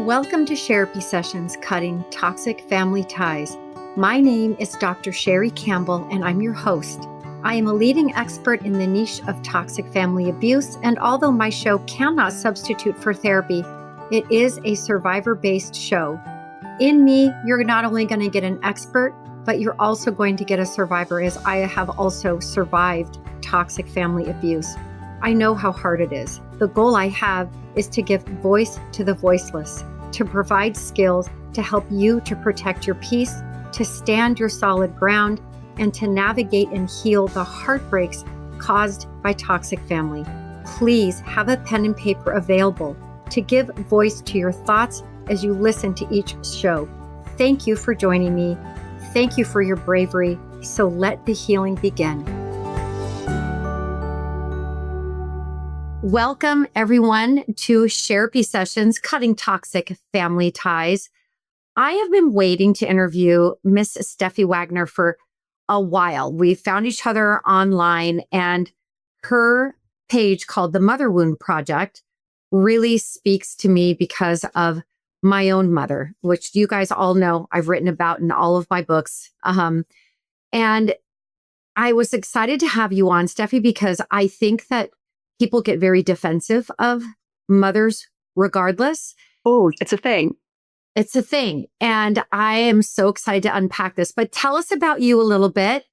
Welcome to Sherapy Sessions, Cutting Toxic Family Ties. My name is Dr. Sherry Campbell, and I'm your host. I am a leading expert in the niche of toxic family abuse, and although my show cannot substitute for therapy, it is a survivor-based show. In me, you're not only going to get an expert, but you're also going to get a survivor, as I have also survived toxic family abuse. I know how hard it is. The goal I have is to give voice to the voiceless, to provide skills to help you to protect your peace, to stand your solid ground, and to navigate and heal the heartbreaks caused by toxic family. Please have a pen and paper available to give voice to your thoughts as you listen to each show. Thank you for joining me. Thank you for your bravery. So let the healing begin. Welcome, everyone, to Sherapy Sessions, Cutting Toxic Family Ties. I have been waiting to interview Miss Stephi Wagner for a while. We found each other online, and her page called The Mother Wound Project really speaks to me because of my own mother, which you guys all know I've written about in all of my books. And I was excited to have you on, Stephi, because I think that people get very defensive of mothers regardless. Oh, it's a thing. It's a thing. And I am so excited to unpack this. But tell us about you a little bit.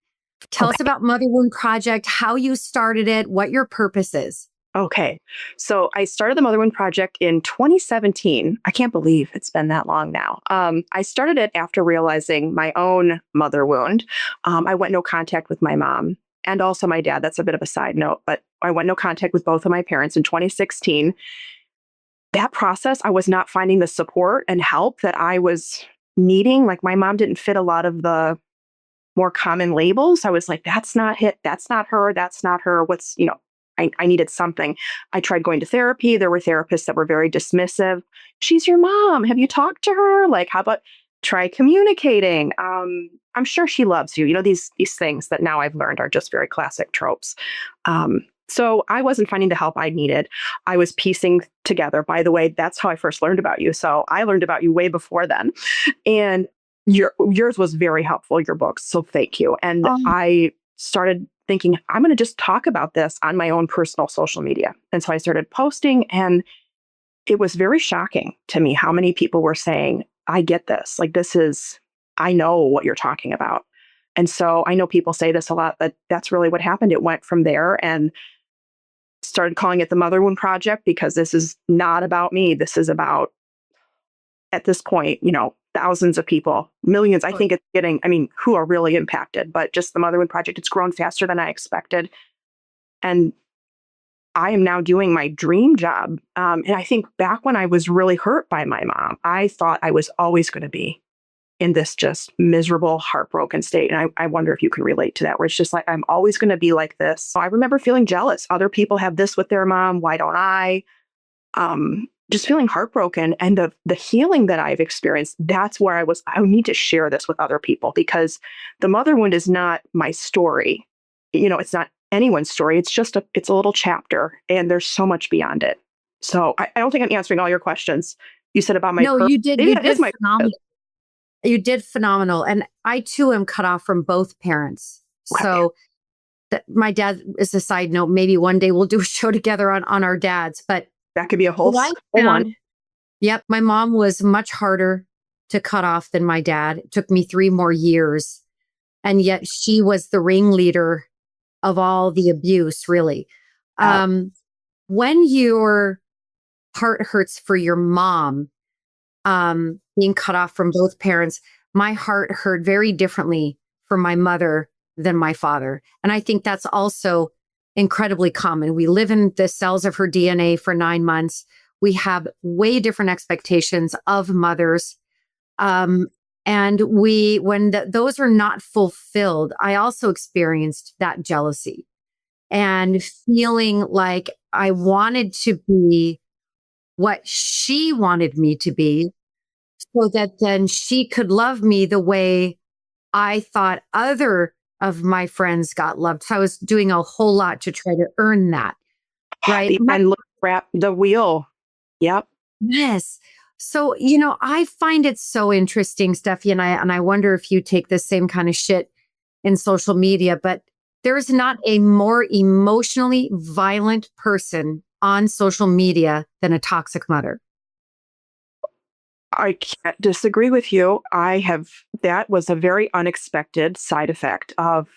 Tell us about Mother Wound Project, how you started it, what your purpose is. Okay. So I started the Mother Wound Project in 2017. I can't believe it's been that long now. I started it after realizing my own mother wound. I went no contact with my mom and also my dad. That's a bit of a side note, but I went no contact with both of my parents in 2016. That process, I was not finding the support and help that I was needing. Like, my mom didn't fit a lot of the more common labels. I was like, that's not her. That's not her. I needed something. I tried going to therapy. There were therapists that were very dismissive. She's your mom. Have you talked to her? Like, how about try communicating? I'm sure she loves you. You know, these things that now I've learned are just very classic tropes. So I wasn't finding the help I needed. I was piecing together. By the way, that's how I first learned about you. So I learned about you way before then. And yours was very helpful, your books. So thank you. And I started thinking, I'm going to just talk about this on my own personal social media. And so I started posting, and it was very shocking to me how many people were saying, I get this. Like, I know what you're talking about. And so I know people say this a lot, but that's really what happened. It went from there, and started calling it the Mother Wound Project, because this is not about me. This is about, at this point, thousands of people, millions. I think it's who are really impacted, but just the Mother Wound Project, it's grown faster than I expected. And I am now doing my dream job. And I think back when I was really hurt by my mom, I thought I was always going to be in this just miserable, heartbroken state. And I wonder if you can relate to that, where it's just like, I'm always going to be like this. So I remember feeling jealous. Other people have this with their mom. Why don't I? Just feeling heartbroken. And the healing that I've experienced, that's where I need to share this with other people, because the mother wound is not my story. It's not anyone's story. It's just it's a little chapter, and there's so much beyond it. So I don't think I'm answering all your questions. You said about my No, you did. Maybe You that did is my phenomenal. You did phenomenal. And I too am cut off from both parents. Wow. So my dad is a side note. Maybe one day we'll do a show together on our dads, but that could be a whole one. Yep. My mom was much harder to cut off than my dad. It took me 3 more years. And yet she was the ringleader of all the abuse, really. When your heart hurts for your mom, being cut off from both parents, my heart hurt very differently for my mother than my father. And I think that's also incredibly common. We live in the cells of her DNA for 9 months. We have way different expectations of mothers. And when those are not fulfilled, I also experienced that jealousy and feeling like I wanted to be what she wanted me to be, so that then she could love me the way I thought other of my friends got loved. So I was doing a whole lot to try to earn that. Right. And wrap the wheel. Yep. Yes. So, I find it so interesting, Steffi, and I wonder if you take the same kind of shit in social media, but there's not a more emotionally violent person on social media than a toxic mother. I can't disagree with you. That was a very unexpected side effect of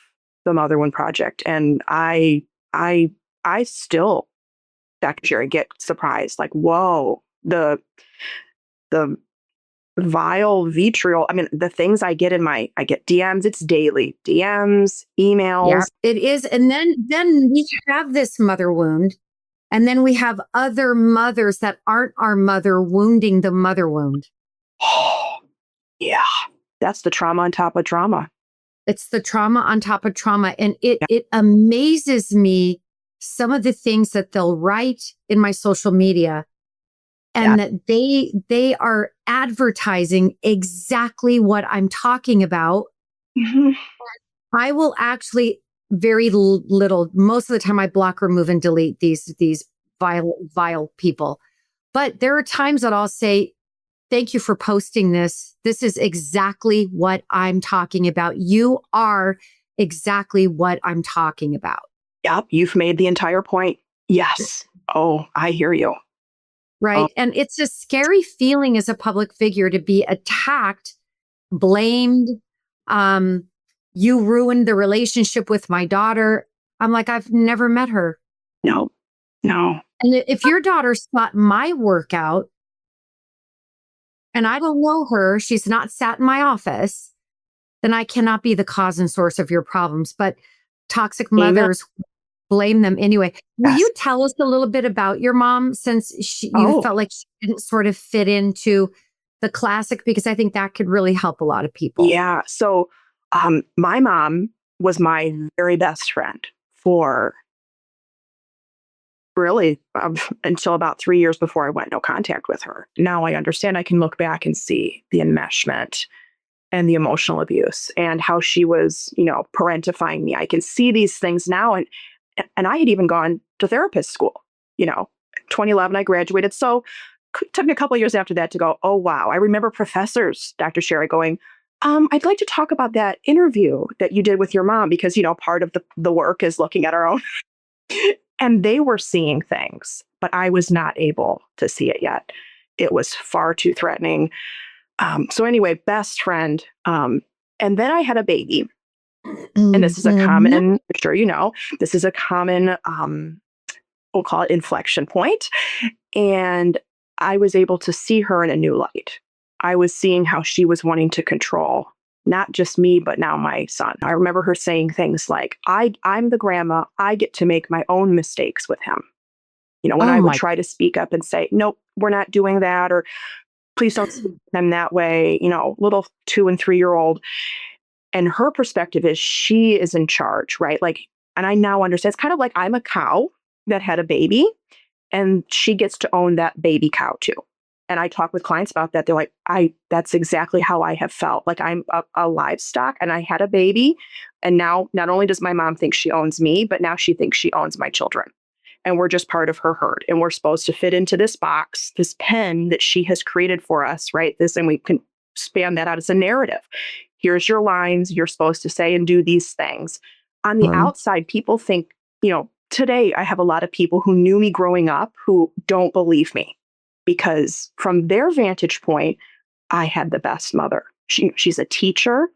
the Mother One Project. And I, I still, Dr. Sherry, get surprised, like, whoa, the vile vitriol. I mean, the things I get DMs, it's daily DMs, Yeah, emails. it is. And then we have this mother wound. And then we have other mothers that aren't our mother wounding the mother wound. Oh, yeah. That's the trauma on top of trauma. It's the trauma on top of trauma. And it Yeah. it amazes me some of the things that they'll write in my social media Yeah. and that they are advertising exactly what I'm talking about. Mhm. I will actually very little, most of the time I block, remove, and delete these vile people. But there are times that I'll say, thank you for posting this. This is exactly what I'm talking about. You are exactly what I'm talking about. Yep. You've made the entire point. Yes. Oh, I hear you. Oh, Right. And it's a scary feeling as a public figure to be attacked, blamed. Um, you ruined the relationship with my daughter. I'm like, I've never met her. no, no. And if your daughter sought my workout and I don't know her, she's not sat in my office, then I cannot be the cause and source of your problems. But toxic Amen. mothers blame them anyway. Will Yes. you tell us a little bit about your mom since you Oh, felt like she didn't sort of fit into the classic? Because I think that could really help a lot of people. yeah. So, my mom was my very best friend for really until about 3 years before I went no contact with her. Now I understand. I can look back and see the enmeshment and the emotional abuse and how she was, parentifying me. I can see these things now, and I had even gone to therapist school. 2011 I graduated, so took me a couple of years after that to go, oh wow. I remember professors, Dr. Sherry, going, I'd like to talk about that interview that you did with your mom because part of the work is looking at our own. And they were seeing things, but I was not able to see it yet. It was far too threatening. So anyway, best friend. And then I had a baby. And this is a Mhm. common, I'm sure this is a common, we'll call it inflection point. And I was able to see her in a new light. I was seeing how she was wanting to control not just me, but now my son. I remember her saying things like, I'm the grandma. I get to make my own mistakes with him. When Oh I would my. try to speak up and say, nope, we're not doing that, or please don't speak to them that way, little 2 and 3-year-old. And her perspective is she is in charge, right? Like, and I now understand it's kind of like I'm a cow that had a baby and she gets to own that baby cow too. And I talk with clients about that. They're like, that's exactly how I have felt. Like I'm a livestock and I had a baby. And now not only does my mom think she owns me, but now she thinks she owns my children. And we're just part of her herd. And we're supposed to fit into this box, this pen that she has created for us, right? And we can span that out as a narrative. Here's your lines. You're supposed to say and do these things. On the Mhm. outside, people think, today I have a lot of people who knew me growing up who don't believe me because from their vantage point, I had the best mother. She's a teacher.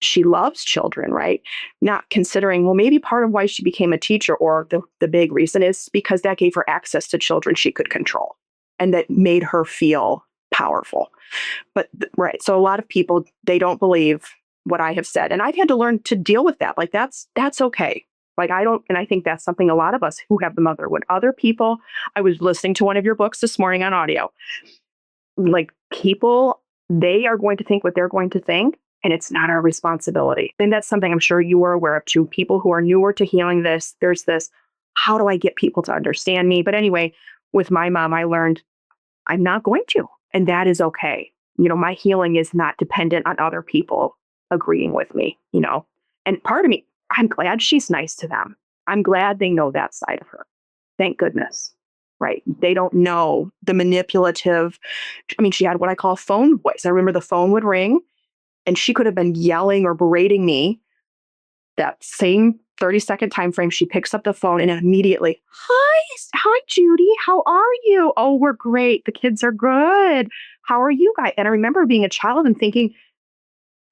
She loves children, right? Not considering, well, maybe part of why she became a teacher or the big reason is because that gave her access to children she could control and that made her feel powerful. But right. So a lot of people, they don't believe what I have said. And I've had to learn to deal with that. Like that's okay. Like and I think that's something a lot of us who have the motherhood, other people, I was listening to one of your books this morning on audio. Like people, they are going to think what they're going to think, and it's not our responsibility. And that's something I'm sure you are aware of too. People who are newer to healing this, there's this, how do I get people to understand me? But anyway, with my mom, I learned I'm not going to, and that is okay. My healing is not dependent on other people agreeing with me. And part of me, I'm glad she's nice to them. I'm glad they know that side of her. Thank goodness. right? They don't know the manipulative. I mean, she had what I call phone voice. I remember the phone would ring and she could have been yelling or berating me. That same 30-second time frame, she picks up the phone and immediately, hi, Judy. How are you? Oh, we're great. The kids are good. How are you guys? And I remember being a child and thinking,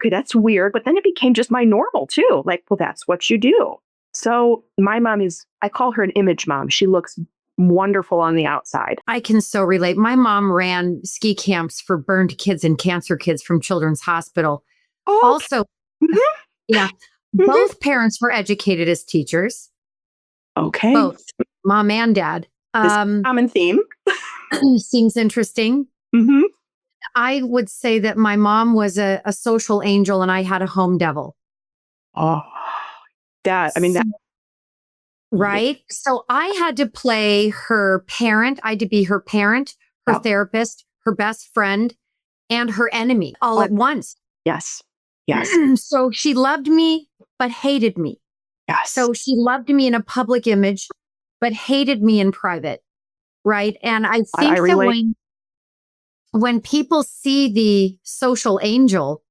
okay, that's weird. But then it became just my normal too. Like, well, that's what you do. So my mom I call her an image mom. She looks wonderful on the outside. I can so relate. My mom ran ski camps for burned kids and cancer kids from Children's Hospital. Oh, Also, mhm, yeah, mhm. both parents were educated as teachers, Okay. both mom and dad. This common theme. Seems interesting. Hmm. I would say that my mom was a social angel and I had a home devil. Oh, that, I mean, that, Right? So I had to play her parent. I had to be her parent, her yeah. therapist, her best friend, and her enemy all at once. Yes. Yes. So she loved me, but hated me. Yes. So she loved me in a public image, but hated me in private. Right. And I think that relate. when people see the social angel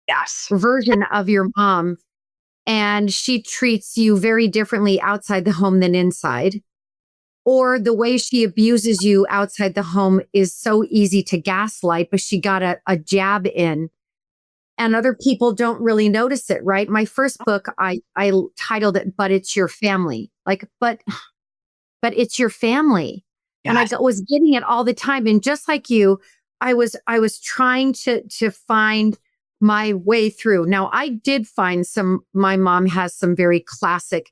Yes. version of your mom, and she treats you very differently outside the home than inside, or the way she abuses you outside the home is so easy to gaslight, but she got a jab in and other people don't really notice it, right? My first book, I titled it, But It's Your Family. Like, but it's your family. Yes. And I was getting it all the time. And just like you, I was trying to find my way through. Now, I did find my mom has some very classic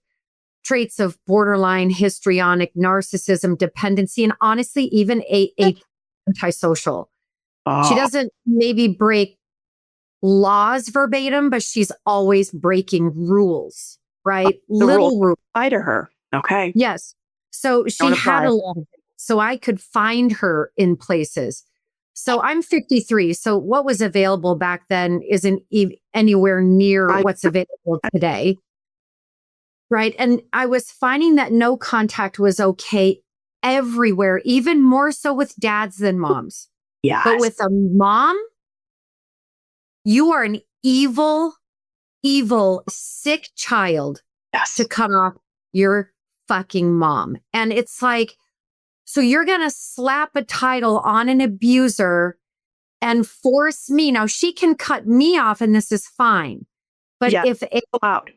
traits of borderline histrionic narcissism, dependency, and honestly, even a antisocial. She doesn't maybe break laws verbatim, but she's always breaking rules, right? The Little rules. apply to her. Okay. Yes. So she had a lot of it. So I could find her in places. So I'm 53. So what was available back then isn't anywhere near what's available today. Right. And I was finding that no contact was okay everywhere, even more so with dads than moms. Yes. But with a mom, you are an evil, sick child to cut off your fucking mom. And it's like, so you're going to slap a title on an abuser and force me. Now she can cut me off and this is fine. But if it allowed.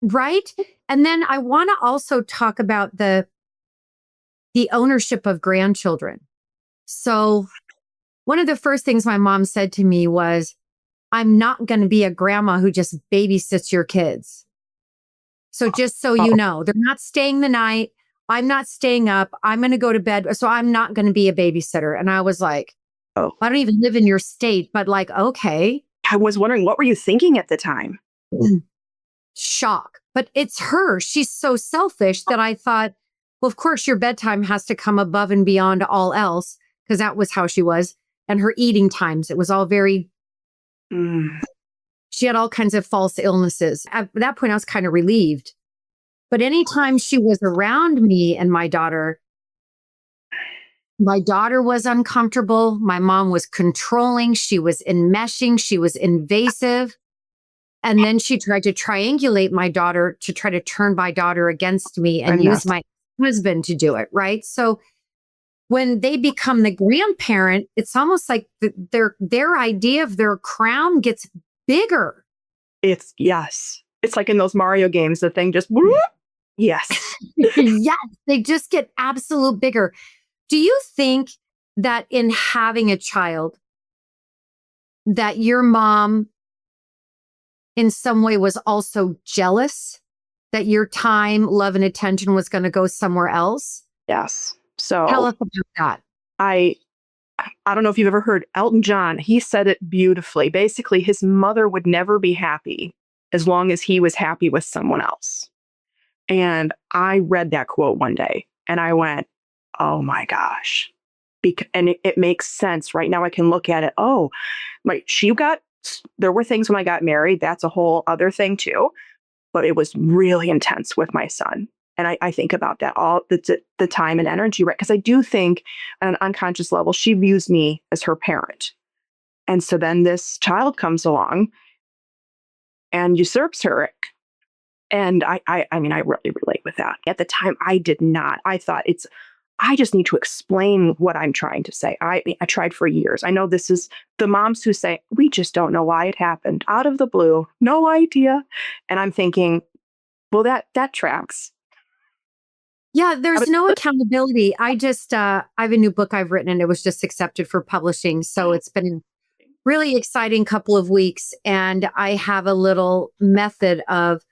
Right. And then I want to also talk about the ownership of grandchildren. So one of the first things my mom said to me was, I'm not going to be a grandma who just babysits your kids. So just so you know, they're not staying the night. I'm not staying up. I'm going to go to bed. So I'm not going to be a babysitter. And I was like, I don't even live in your state, but like, okay. I was wondering, what were you thinking at the time? Shock. But it's her. She's so selfish that I thought, well, of course, your bedtime has to come above and beyond all else, because that was how she was. And her eating times, it was all very, she had all kinds of false illnesses. At that point, I was kind of relieved. But anytime she was around me and my daughter was uncomfortable. My mom was controlling. She was enmeshing. She was invasive. And then she tried to triangulate my daughter to try to turn my daughter against me and use my husband to do it. Right. So when they become the grandparent, it's almost like their idea of their crown gets bigger. It's like in those Mario games, the thing just, yes. Yes. They just get absolute bigger. Do you think that in having a child, that your mom in some way was also jealous that your time, love, and attention was going to go somewhere else? Yes. So tell us about that. I don't know if you've ever heard Elton John. He said it beautifully. Basically, his mother would never be happy as long as he was happy with someone else. And I read that quote one day and I went, oh my gosh. And it makes sense. Right now I can look at it. Oh, there were things when I got married. That's a whole other thing too. But it was really intense with my son. And I think about that all the time and energy, right? Because I do think on an unconscious level, she views me as her parent. And so then this child comes along and usurps her. And I mean, I really relate with that. At the time, I did not. I thought I just need to explain what I'm trying to say. I tried for years. I know this is the moms who say, we just don't know why it happened out of the blue. No idea. And I'm thinking, well, that tracks. Yeah, there's no accountability. I have a new book I've written and it was just accepted for publishing. So it's been a really exciting couple of weeks. And I have a little method of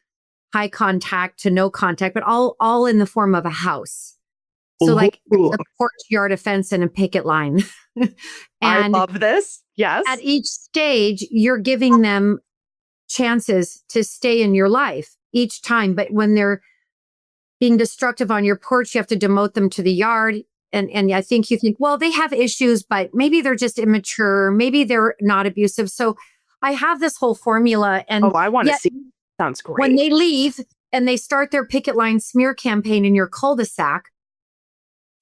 high contact to no contact, but all in the form of a house. So like there's a porch, yard, a fence, and a picket line. And I love this. Yes. At each stage, you're giving them chances to stay in your life each time. But when they're being destructive on your porch, you have to demote them to the yard. And I think you think, well, they have issues, but maybe they're just immature. Maybe they're not abusive. So I have this whole formula. And I want to see. Sounds great. When they leave and they start their picket line smear campaign in your cul-de-sac,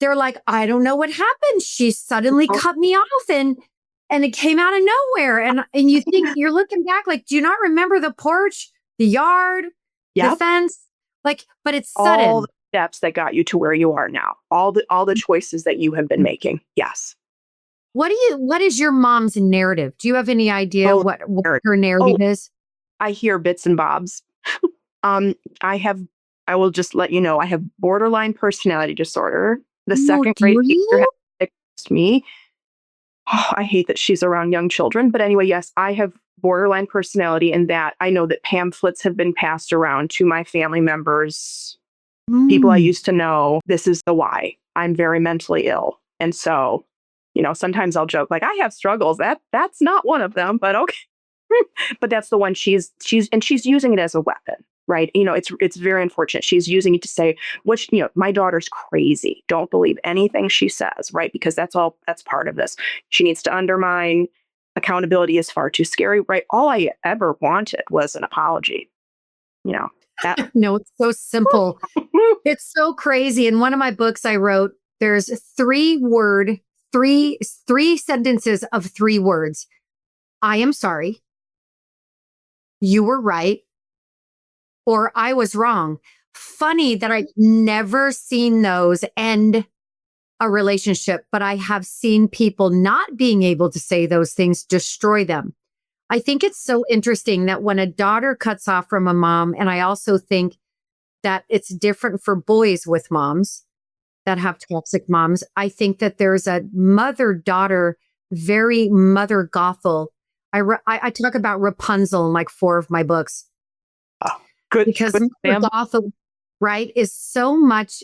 they're like, I don't know what happened. She suddenly cut me off and it came out of nowhere. And you think you're looking back, like, do you not remember the porch, the yard, the fence? Like, but it's sudden. All the steps that got you to where you are now. All the choices that you have been making. Yes. What is your mom's narrative? Do you have any idea what her narrative is? I hear bits and bobs. I will just let you know, I have borderline personality disorder. The second grade teacher had diagnosed me. Oh, I hate that she's around young children. But anyway, yes, I have borderline personality, and that I know that pamphlets have been passed around to my family members, people I used to know. This is the why. I'm very mentally ill. And so, sometimes I'll joke, like, I have struggles. That's not one of them, but okay. But that's the one she's using it as a weapon, right? It's very unfortunate. She's using it to say, my daughter's crazy. Don't believe anything she says, right? Because that's part of this. She needs to undermine. Accountability is far too scary, right? All I ever wanted was an apology. No, it's so simple. It's so crazy. In one of my books I wrote, there's three sentences of 3 words. I am sorry. You were right. Or I was wrong. Funny that I've never seen those end a relationship, but I have seen people not being able to say those things destroy them. I think it's so interesting that when a daughter cuts off from a mom, and I also think that it's different for boys with moms that have toxic moms. I think that there's a mother-daughter, very mother gothel. I talk about Rapunzel in like 4 of my books. Oh, good. Because gothel, right, is so much.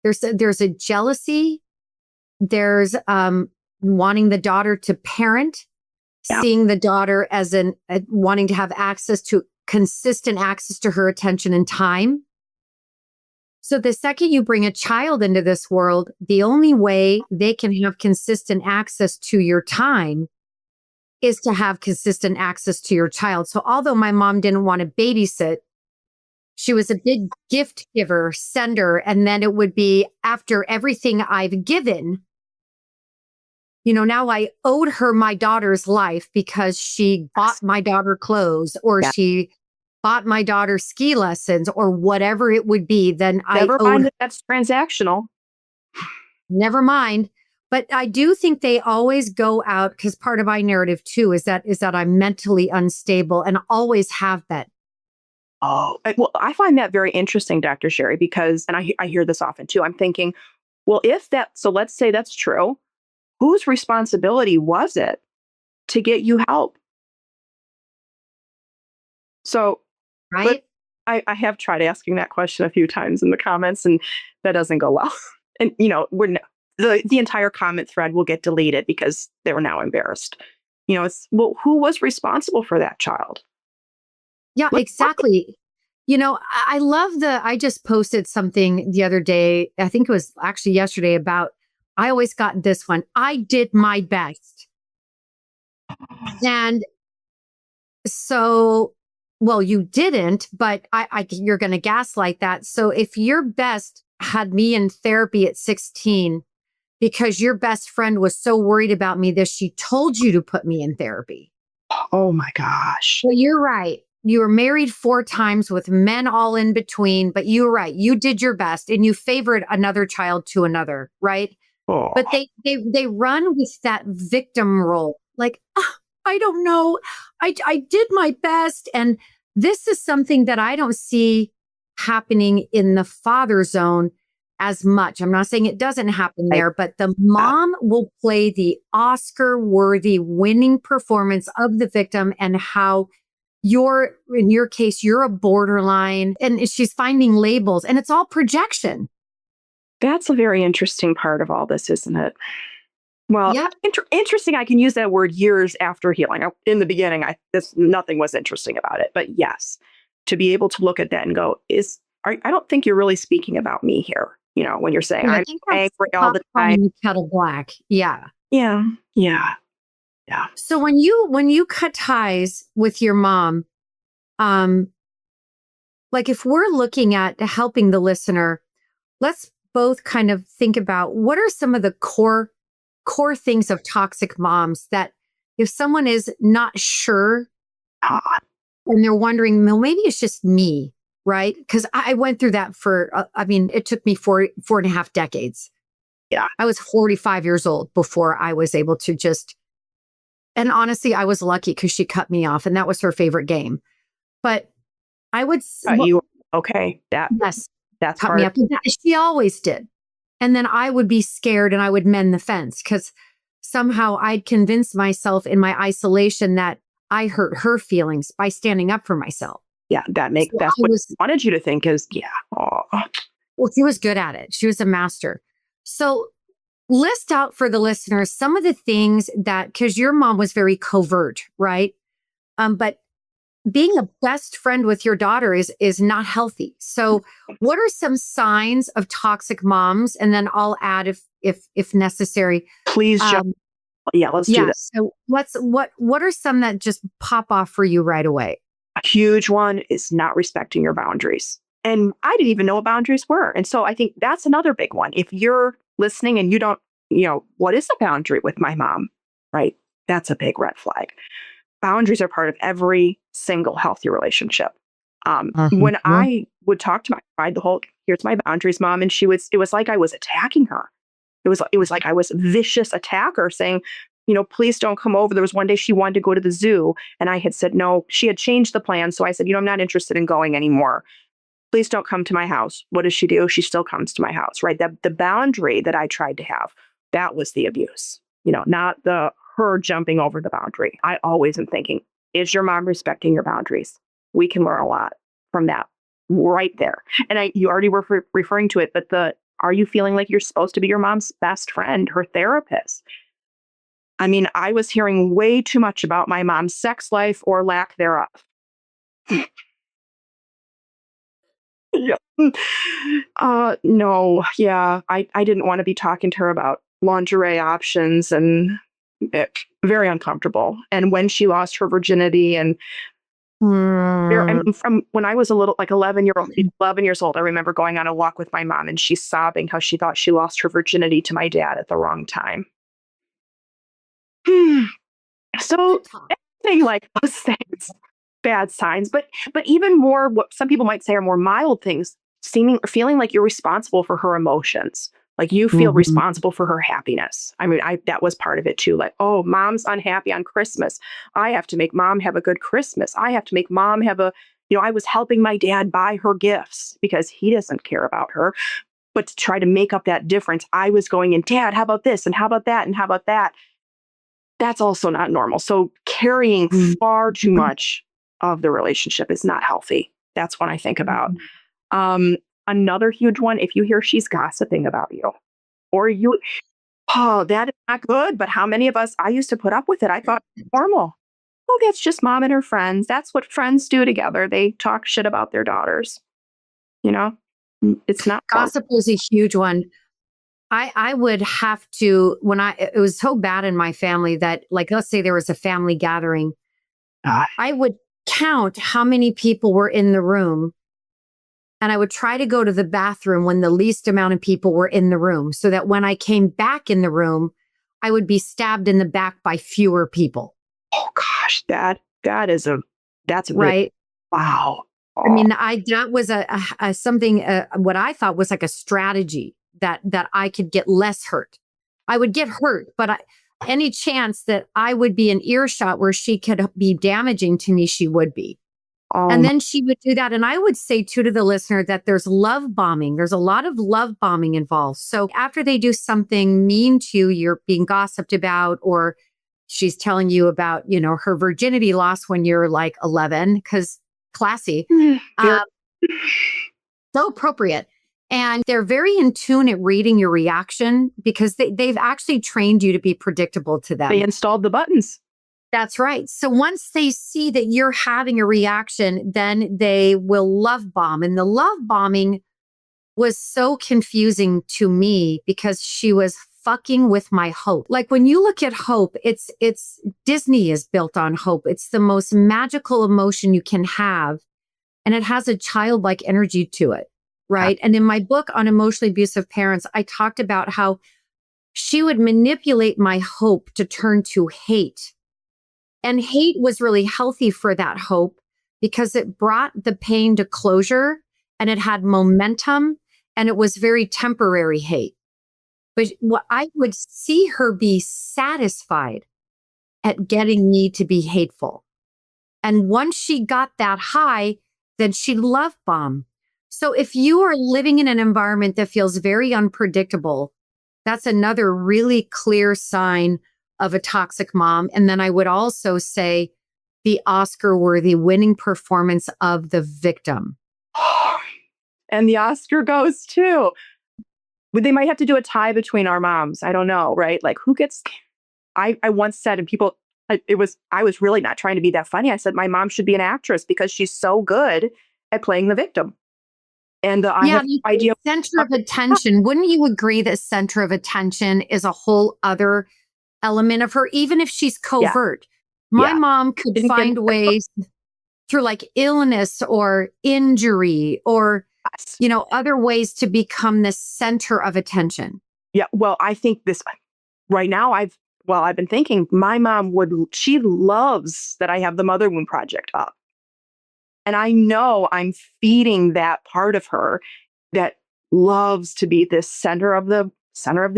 There's a jealousy. There's wanting the daughter to parent, seeing the daughter as wanting to have consistent access to her attention and time. So the second you bring a child into this world, the only way they can have consistent access to your time is to have consistent access to your child. So although my mom didn't want to babysit, she was a big gift giver, sender, and then it would be after everything I've given. Now I owed her my daughter's life because she bought my daughter clothes or she bought my daughter ski lessons or whatever it would be. Then never mind that's transactional. Never mind. But I do think they always go out, because part of my narrative too is that I'm mentally unstable and always have been. Oh, well, I find that very interesting, Dr. Sherry, because, and I hear this often too, I'm thinking, well, so let's say that's true, whose responsibility was it to get you help? So, right. I have tried asking that question a few times in the comments, and that doesn't go well. And, the entire comment thread will get deleted because they were now embarrassed. Who was responsible for that child? Yeah, exactly. I love I just posted something the other day. I think it was actually yesterday about, I always got this one. I did my best. And so well, you didn't, but you're going to gaslight that. So if your best had me in therapy at 16 because your best friend was so worried about me that she told you to put me in therapy. Oh my gosh. Well, you're right. You were married 4 times with men all in between, but you were right. You did your best and you favored another child to another, right? Oh, But they run with that victim role. Like, "Ah, I don't know. I did my best." And this is something that I don't see happening in the father zone as much. I'm not saying it doesn't happen I, there, but the mom will play the Oscar worthy winning performance of the victim, and how in your case, you're a borderline, and she's finding labels, and it's all projection. that's a very interesting part of all this, isn't it? Well, Yep. interesting. I can use that word years after healing. In the beginning, nothing was interesting about it, but yes, to be able to look at that and go, I don't think you're really speaking about me here. When you're saying Yeah, I I'm think that's angry all the popcorn time. in the kettle black. Yeah. Yeah, yeah, yeah. So when you cut ties with your mom, um, like if we're looking at helping the listener, let's both kind of think about what are some of the core things of toxic moms that if someone is not sure Ah, and they're wondering, well, maybe it's just me, right? Because I went through that for, I mean, it took me 4.5 decades. yeah. I was 45 years old before I was able to just, and honestly, I was lucky because she cut me off and that was her favorite game. But I would, well, You okay? yes, That's cut me part. off. And she always did. And then I would be scared and I would mend the fence because somehow I'd convinced myself in my isolation that I hurt her feelings by standing up for myself. Yeah, So that's I what was, I wanted you to think is, yeah. Oh, well, she was good at it. She was a master. So list out for the listeners some of the things that, because your mom was very covert, right? But being a best friend with your daughter is not healthy. So what are some signs of toxic moms? And then I'll add if necessary. please jump. Um, Yeah, let's do yeah. that. So what are some that just pop off for you right away? A huge one is not respecting your boundaries. And I didn't even know what boundaries were. And so I think that's another big one. If you're listening and you don't, what is a boundary with my mom? Right? That's a big red flag. Boundaries are part of every single healthy relationship. When Mhm. I would talk to my bride, here's my boundaries, mom, and it was like I was attacking her. It was like I was a vicious attacker saying, please don't come over. There was one day she wanted to go to the zoo and I had said no. She had changed the plan. So I said, I'm not interested in going anymore. Please don't come to my house. What does she do? She still comes to my house, right? The boundary that I tried to have, that was the abuse, not the her jumping over the boundary. I always am thinking, is your mom respecting your boundaries? We can learn a lot from that right there. And you already were referring to it, but are you feeling like you're supposed to be your mom's best friend, her therapist? I mean, I was hearing way too much about my mom's sex life or lack thereof. Yeah. No, yeah, I didn't want to be talking to her about lingerie options and very uncomfortable. And when she lost her virginity and I Mm. mean, from when I was a little, like 11 years old, I remember going on a walk with my mom and she's sobbing how she thought she lost her virginity to my dad at the wrong time. So Good talk. anything like those things, bad signs, but even more what some people might say are more mild things, feeling like you're responsible for her emotions. Like you feel Mhm. responsible for her happiness. I mean, that was part of it too. Like, oh, mom's unhappy on Christmas. I have to make mom have a good Christmas. I have to make mom have I was helping my dad buy her gifts because he doesn't care about her. But to try to make up that difference, I was going in, Dad, how about this? And how about that? And how about that? That's also not normal. So carrying Mhm. far too much of the relationship is not healthy. That's what I think about. Um, Another huge one, if you hear she's gossiping about you or oh, that is not good. But how many of us, I used to put up with it. I thought normal. Oh, that's just mom and her friends. That's what friends do together. They talk shit about their daughters. You know, it's not normal. Gossip was a huge one. I would have to, when it was so bad in my family that, like, let's say there was a family gathering, God. I would count how many people were in the room. And I would try to go to the bathroom when the least amount of people were in the room, so that when I came back in the room, I would be stabbed in the back by fewer people. Oh gosh, that's a really, Right. wow. I Oh, mean, that was a something, what I thought was like a strategy that I could get less hurt. I would get hurt, but any chance that I would be in earshot where she could be damaging to me, she would be. oh And my, then she would do that. And I would say too to the listener that there's love bombing. There's a lot of love bombing involved. So after they do something mean to you, you're being gossiped about, or she's telling you about, her virginity loss when you're like 11, because classy, very, um, so appropriate. And they're very in tune at reading your reaction because they've actually trained you to be predictable to they them. installed the buttons. That's right. So once they see that you're having a reaction, then they will love bomb. And the love bombing was so confusing to me because she was fucking with my hope. Like when you look at hope, it's Disney is built on hope. It's the most magical emotion you can have. And it has a childlike energy to it. Right. And in my book on emotionally abusive parents, I talked about how she would manipulate my hope to turn to hate. And hate was really healthy for that hope because it brought the pain to closure and it had momentum and it was very temporary hate. But what I would see her be satisfied at getting me to be hateful. And once she got that high, then she'd love bomb. So if you are living in an environment that feels very unpredictable, that's another really clear sign of a toxic mom. And then I would also say the Oscar worthy winning performance of the victim. And the Oscar goes too. But they might have to do a tie between our moms. I don't know, right? Like who gets, I once said, and people, I was really not trying to be that funny. I said, my mom should be an actress because she's so good at playing the victim. And I Yeah, have the no idea. center of attention. Wouldn't you agree that center of attention is a whole other element of her, even if she's Yeah, covert? My yeah. mom could Didn't get find ways through like illness or injury or, us. other ways to become the center of attention. Yeah. Well, I think this right now, I've been thinking my mom she loves that I have the Mother Wound Project up. And I know I'm feeding that part of her that loves to be this center of the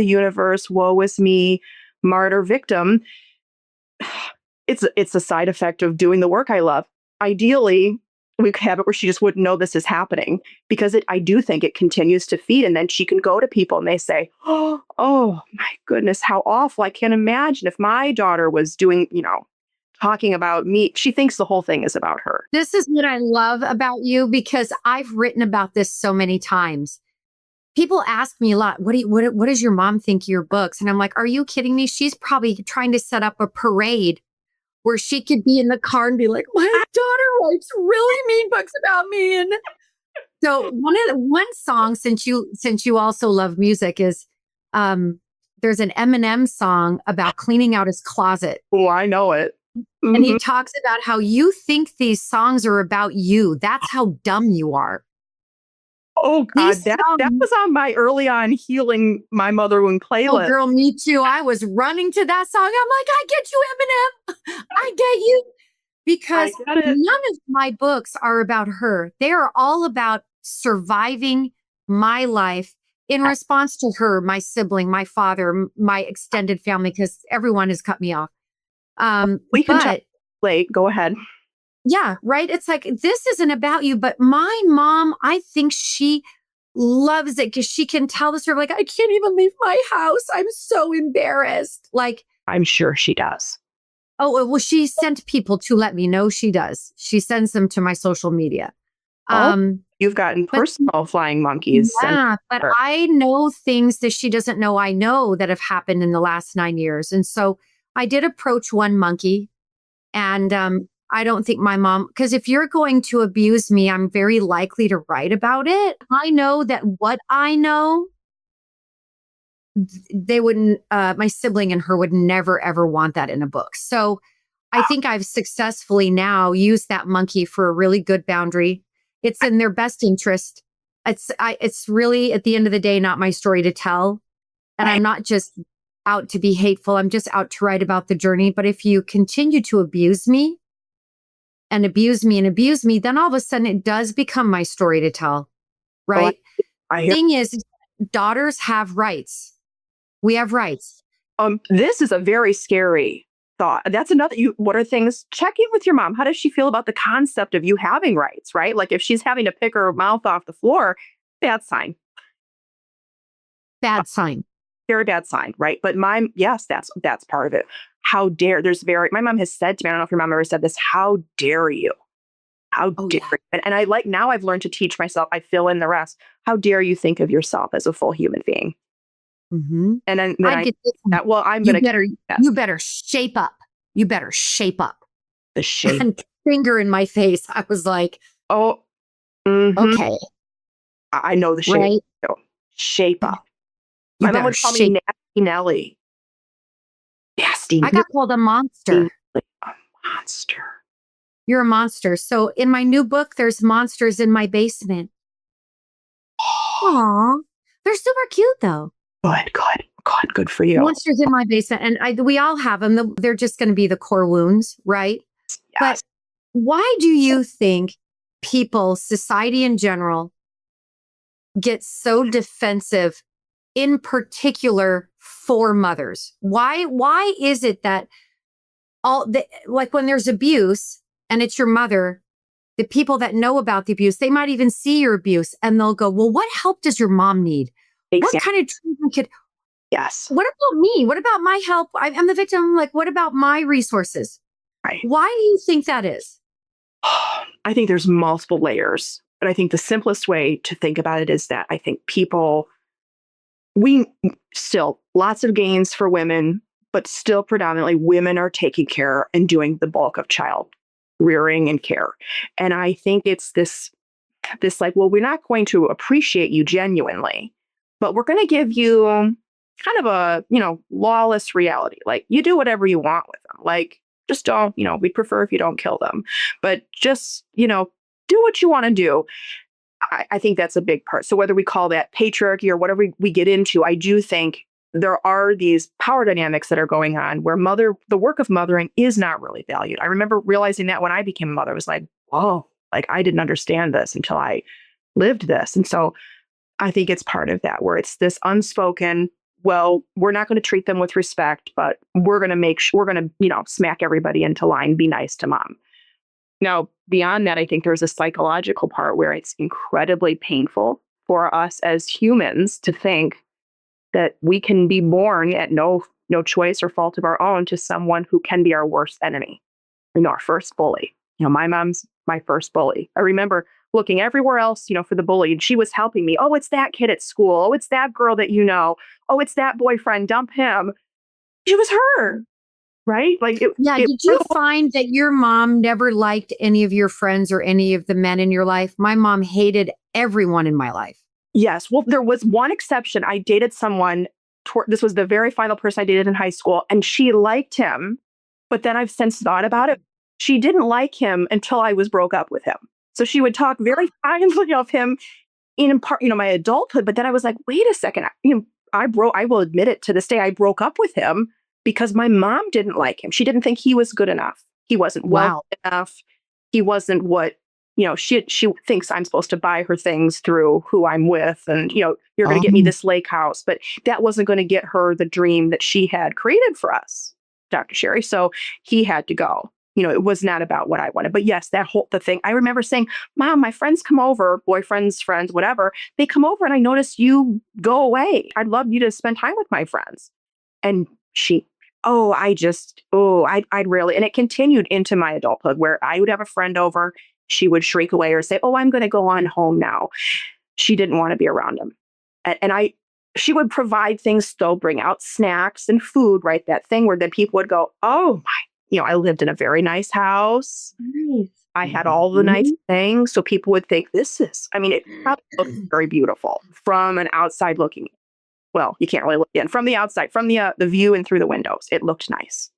universe, woe is me, martyr victim. It's a side effect of doing the work I love. Ideally, we could have it where she just wouldn't know this is happening because I do think it continues to feed. And then she can go to people and they say, oh my goodness, how awful. I can't imagine if my daughter was doing, talking about me. She thinks the whole thing is about her. This is what I love about you because I've written about this so many times. People ask me a lot, what does your mom think of your books? And I'm like, are you kidding me? She's probably trying to set up a parade where she could be in the car and be like, my daughter writes really mean books about me. And so one song, since you also love music, is there's an Eminem song about cleaning out his closet. Oh, I know it. And he Mhm. talks about how you think these songs are about you. That's how dumb you are. Oh These God, that songs, was on my early on healing my mother wound oh playlist. girl, me too. I was running to that song. I'm like, I get you, Eminem. I get you. I Because get it. none of my books are about her. They are all about surviving my life in response to her, my sibling, my father, my extended family, because everyone has cut me off. We can chat But late. Go ahead. yeah, right. It's like, this isn't about you, but my mom, I think she loves it because she can tell the story like, I can't even leave my house. I'm so embarrassed. Like, I'm sure she does. oh, well, she sent people to let me know she does. She sends them to my social media. Oh, Um, you've gotten but personal flying monkeys. And yeah, but I know things that she doesn't know I know that have happened in the last 9 years. And so I did approach one monkey and I don't think my mom, because if you're going to abuse me, I'm very likely to write about it. I know that what I know, they wouldn't, my sibling and her would never, ever want that in a book. So I think I've successfully now used that monkey for a really good boundary. It's in their best interest. It's really at the end of the day, not my story to tell. And I'm not just out to be hateful. I'm just out to write about the journey. But if you continue to abuse me and abuse me and abuse me, then all of a sudden it does become my story to tell. Right. I hear. Thing is, daughters have rights. We have rights. This is a very scary thought. That's another. What are things? Check in with your mom. How does she feel about the concept of you having rights? Right. Like if she's having to pick her mouth off the floor, bad sign. Bad sign. Very bad sign, right? But yes, that's part of it. How dare, my mom has said to me, I don't know if your mom ever said this, how dare you? How dare you? And now I've learned to teach myself, I fill in the rest. How dare you think of yourself as a full human being? Mm-hmm. And then I'm going to. You better shape up. You better shape up. The shape. And finger in my face. I was like, oh, okay. I know the shape. Right? Shape up. My mom would call me Nasty Nelly. Nasty. I got called a monster. A monster. You're a monster. So in my new book, there's monsters in my basement. Aw. They're super cute though. Good for you. Monsters in my basement. And we all have them. They're just going to be the core wounds, right? Yes. But why do you think people, society in general, get so defensive, in particular for mothers? Why is it that like when there's abuse and it's your mother, the people that know about the abuse, they might even see your abuse and they'll go, well, what help does your mom need? Exactly. What kind of treatment could... Yes. What about me? What about my help? I'm the victim. Like, what about my resources? Right. Why do you think that is? I think there's multiple layers. But I think the simplest way to think about it is that I think we still, lots of gains for women, but still predominantly women are taking care and doing the bulk of child rearing and care. And I think it's this like, well, we're not going to appreciate you genuinely, but we're going to give you kind of a, lawless reality. Like you do whatever you want with them. Like just don't, we'd prefer if you don't kill them, but just, do what you want to do. I think that's a big part. So whether we call that patriarchy or whatever we get into, I do think there are these power dynamics that are going on where the work of mothering is not really valued. I remember realizing that when I became a mother, I was like, whoa, like I didn't understand this until I lived this. And so I think it's part of that where it's this unspoken, well, we're not going to treat them with respect, but we're going to smack everybody into line, be nice to mom. Now, beyond that, I think there's a psychological part where it's incredibly painful for us as humans to think that we can be born at no choice or fault of our own to someone who can be our worst enemy, our first bully. My mom's my first bully. I remember looking everywhere else, for the bully, and she was helping me. Oh, it's that kid at school. Oh, it's that girl that you know. Oh, it's that boyfriend. Dump him. It was her. Right? Like, did you find that your mom never liked any of your friends or any of the men in your life? My mom hated everyone in my life. Yes. Well, there was one exception. I dated someone. This was the very final person I dated in high school, and she liked him. But then I've since thought about it. She didn't like him until I was broke up with him. So she would talk very kindly of him in part, my adulthood. But then I was like, wait a second. I will admit it to this day. I broke up with him because my mom didn't like him. She didn't think he was good enough. He wasn't well enough. He wasn't what, she thinks I'm supposed to buy her things through who I'm with. And, you're going to get me this lake house. But that wasn't going to get her the dream that she had created for us, Dr. Sherry. So he had to go. It was not about what I wanted. But yes, the thing. I remember saying, Mom, my friends come over, boyfriends, friends, whatever. They come over and I notice you go away. I'd love you to spend time with my friends. And I'd rarely, and it continued into my adulthood where I would have a friend over, she would shrink away or say, oh, I'm going to go on home now. She didn't want to be around him. And she would provide things, though, bring out snacks and food, right? That thing where then people would go, oh my, I lived in a very nice house. Nice. I had all the nice things. So people would think it probably looked very beautiful from an outside looking. Well, you can't really look in from the outside, from the view and through the windows. It looked nice.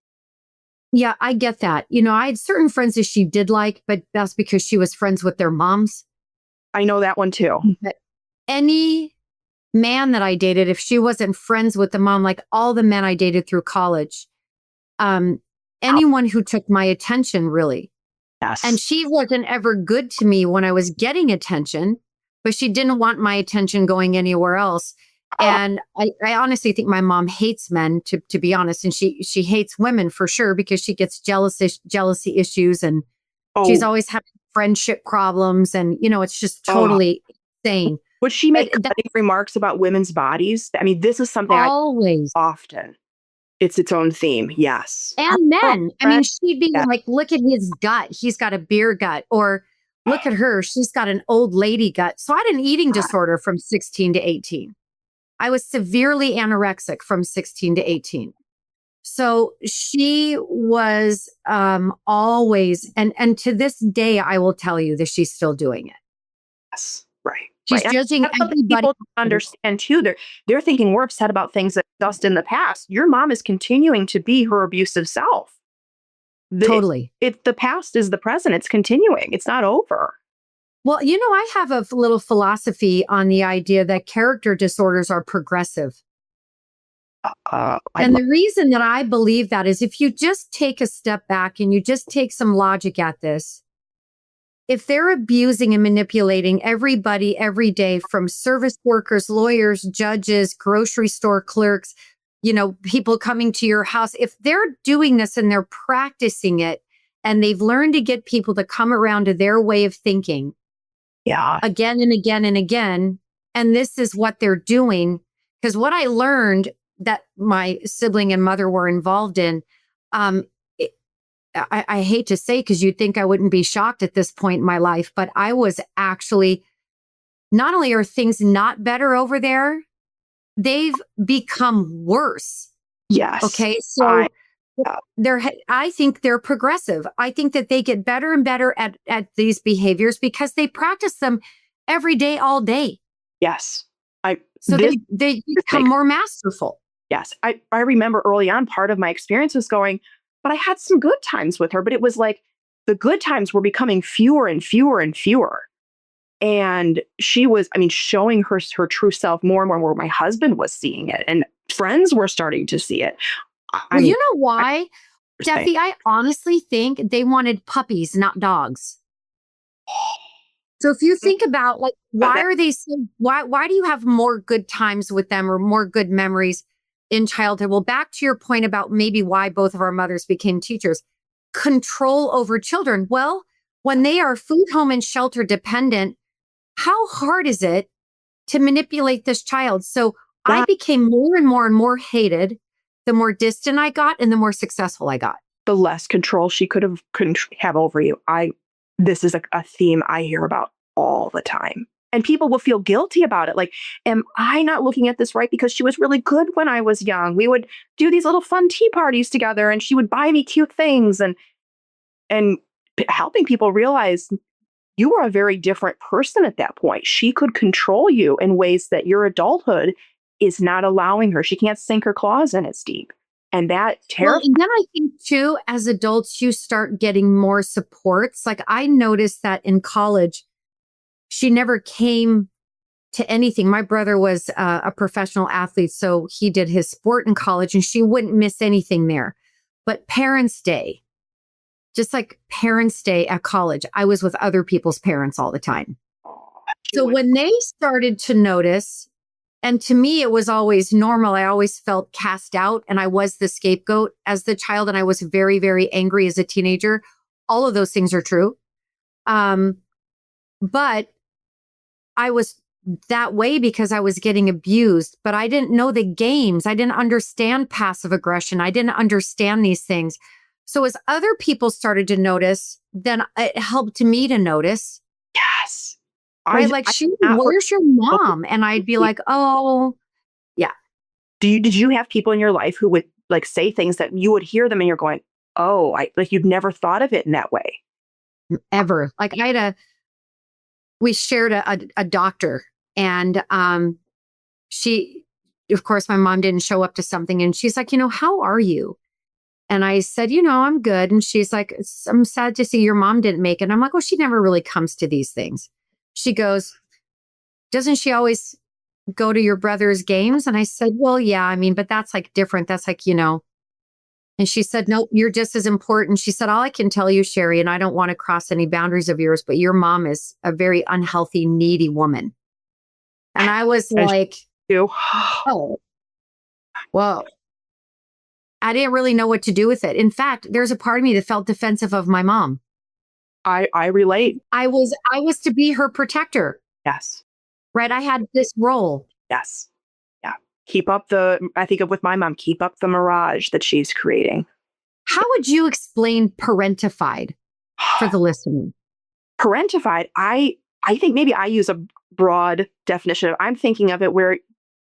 Yeah, I get that. You know, I had certain friends that she did like, but that's because she was friends with their moms. I know that one too. But any man that I dated, if she wasn't friends with the mom, like all the men I dated through college, um, anyone who took my attention really. And Yes. she wasn't ever good to me when I was getting attention, but she didn't want my attention going anywhere else. Oh, And I honestly think my mom hates men, to be honest, and she hates women for sure because she gets jealousy issues, and she's oh, always having friendship problems, and you know it's just oh. totally insane. Would she But make that cutting remarks about women's bodies? I mean, this is something I always often. It's its own theme. Yes. Her and men. I mean, girlfriend. she'd be Yeah. like, "Look at his gut; he's got a beer gut," or "Look at her; she's got an old lady gut." So I had an eating disorder from 16 to 18. I was severely anorexic from 16 to 18. So she was always, and to this day, I will tell you that she's still doing it. Yes. Right. She's Right. And judging that's something everybody. people don't understand too. They're thinking we're upset about things that just in the past. Your mom is continuing to be her abusive self. The Totally. the past is the present. It's continuing. It's not over. Well, you know, I have a little philosophy on the idea that character disorders are progressive. I And love. the reason that I believe that is if you just take a step back and you just take some logic at this, if they're abusing and manipulating everybody every day from service workers, lawyers, judges, grocery store clerks, you know, people coming to your house, if they're doing this and they're practicing it and they've learned to get people to come around to their way of thinking Yeah. again and again and again, and this is what they're doing, because what I learned that my sibling and mother were involved in, um, I hate to say because you'd think I wouldn't be shocked at this point in my life, but I was actually, not only are things not better over there, they've become worse. Yes. Okay. I. So I think they're progressive. I think that they get better and better at these behaviors because they practice them every day, all day. Yes. I. So This. they This become makes. more masterful. Yes. I remember early on, part of my experience was going, but I had some good times with her, but it was like the good times were becoming fewer and fewer and fewer. And she was, I mean, showing her true self more and more where my husband was seeing it and friends were starting to see it. I Well, mean, you know I why, understand. Steffi? I honestly think they wanted puppies, not dogs. So if you think about like But why that, are they so why do you have more good times with them or more good memories in childhood? Well, back to your point about maybe why both of our mothers became teachers. Control over children. Well, when they are food, home, and shelter dependent, how hard is it to manipulate this child? So I that became more and more and more hated the more distant I got and the more successful I got. the less control she couldn't have over you. This is a theme I hear about all the time. And people will feel guilty about it. Like, am I not looking at this right? Because she was really good when I was young. We would do these little fun tea parties together and she would buy me cute things and helping people realize you were a very different person at that point. She could control you in ways that your adulthood is not allowing her. She can't sink her claws in as deep. And that Well, terrifies. and then I think too, as adults, you start getting more supports. Like I noticed that in college, she never came to anything. My brother was a professional athlete, so he did his sport in college and she wouldn't miss anything there. But Parents' Day, just like Parents' Day at college, I was with other people's parents all the time. She So would. when they started to notice, and to me, it was always normal. I always felt cast out and I was the scapegoat as the child. And I was very, very angry as a teenager. All of those things are true. Um, but I was that way because I was getting abused, but I didn't know the games. I didn't understand passive aggression. I didn't understand these things. So as other people started to notice, then it helped me to notice, Yes. right? Like, I shoot, not work. where's your mom? And I'd be like, oh, yeah, Did you have people in your life who would like say things that you would hear them and you're going, oh, I like you'd never thought of it in that way? ever. Like we shared a doctor and she, of course, my mom didn't show up to something and she's like, how are you? And I said, I'm good. And she's like, I'm sad to see your mom didn't make it. And I'm like, well, she never really comes to these things. She goes, doesn't she always go to your brother's games? And I said, well, yeah, I mean, but that's like different. That's like, And she said, nope, you're just as important. She said, all I can tell you, Sherry, and I don't want to cross any boundaries of yours, but your mom is a very unhealthy, needy woman. And I was like, oh, well, I didn't really know what to do with it. In fact, there's a part of me that felt defensive of my mom. I relate. I was to be her protector. Yes. Right. I had this role. Yes. Yeah. I think of with my mom, keep up the mirage that she's creating. How would you explain parentified for the listener? Parentified, I think maybe I use a broad definition. I'm thinking of it where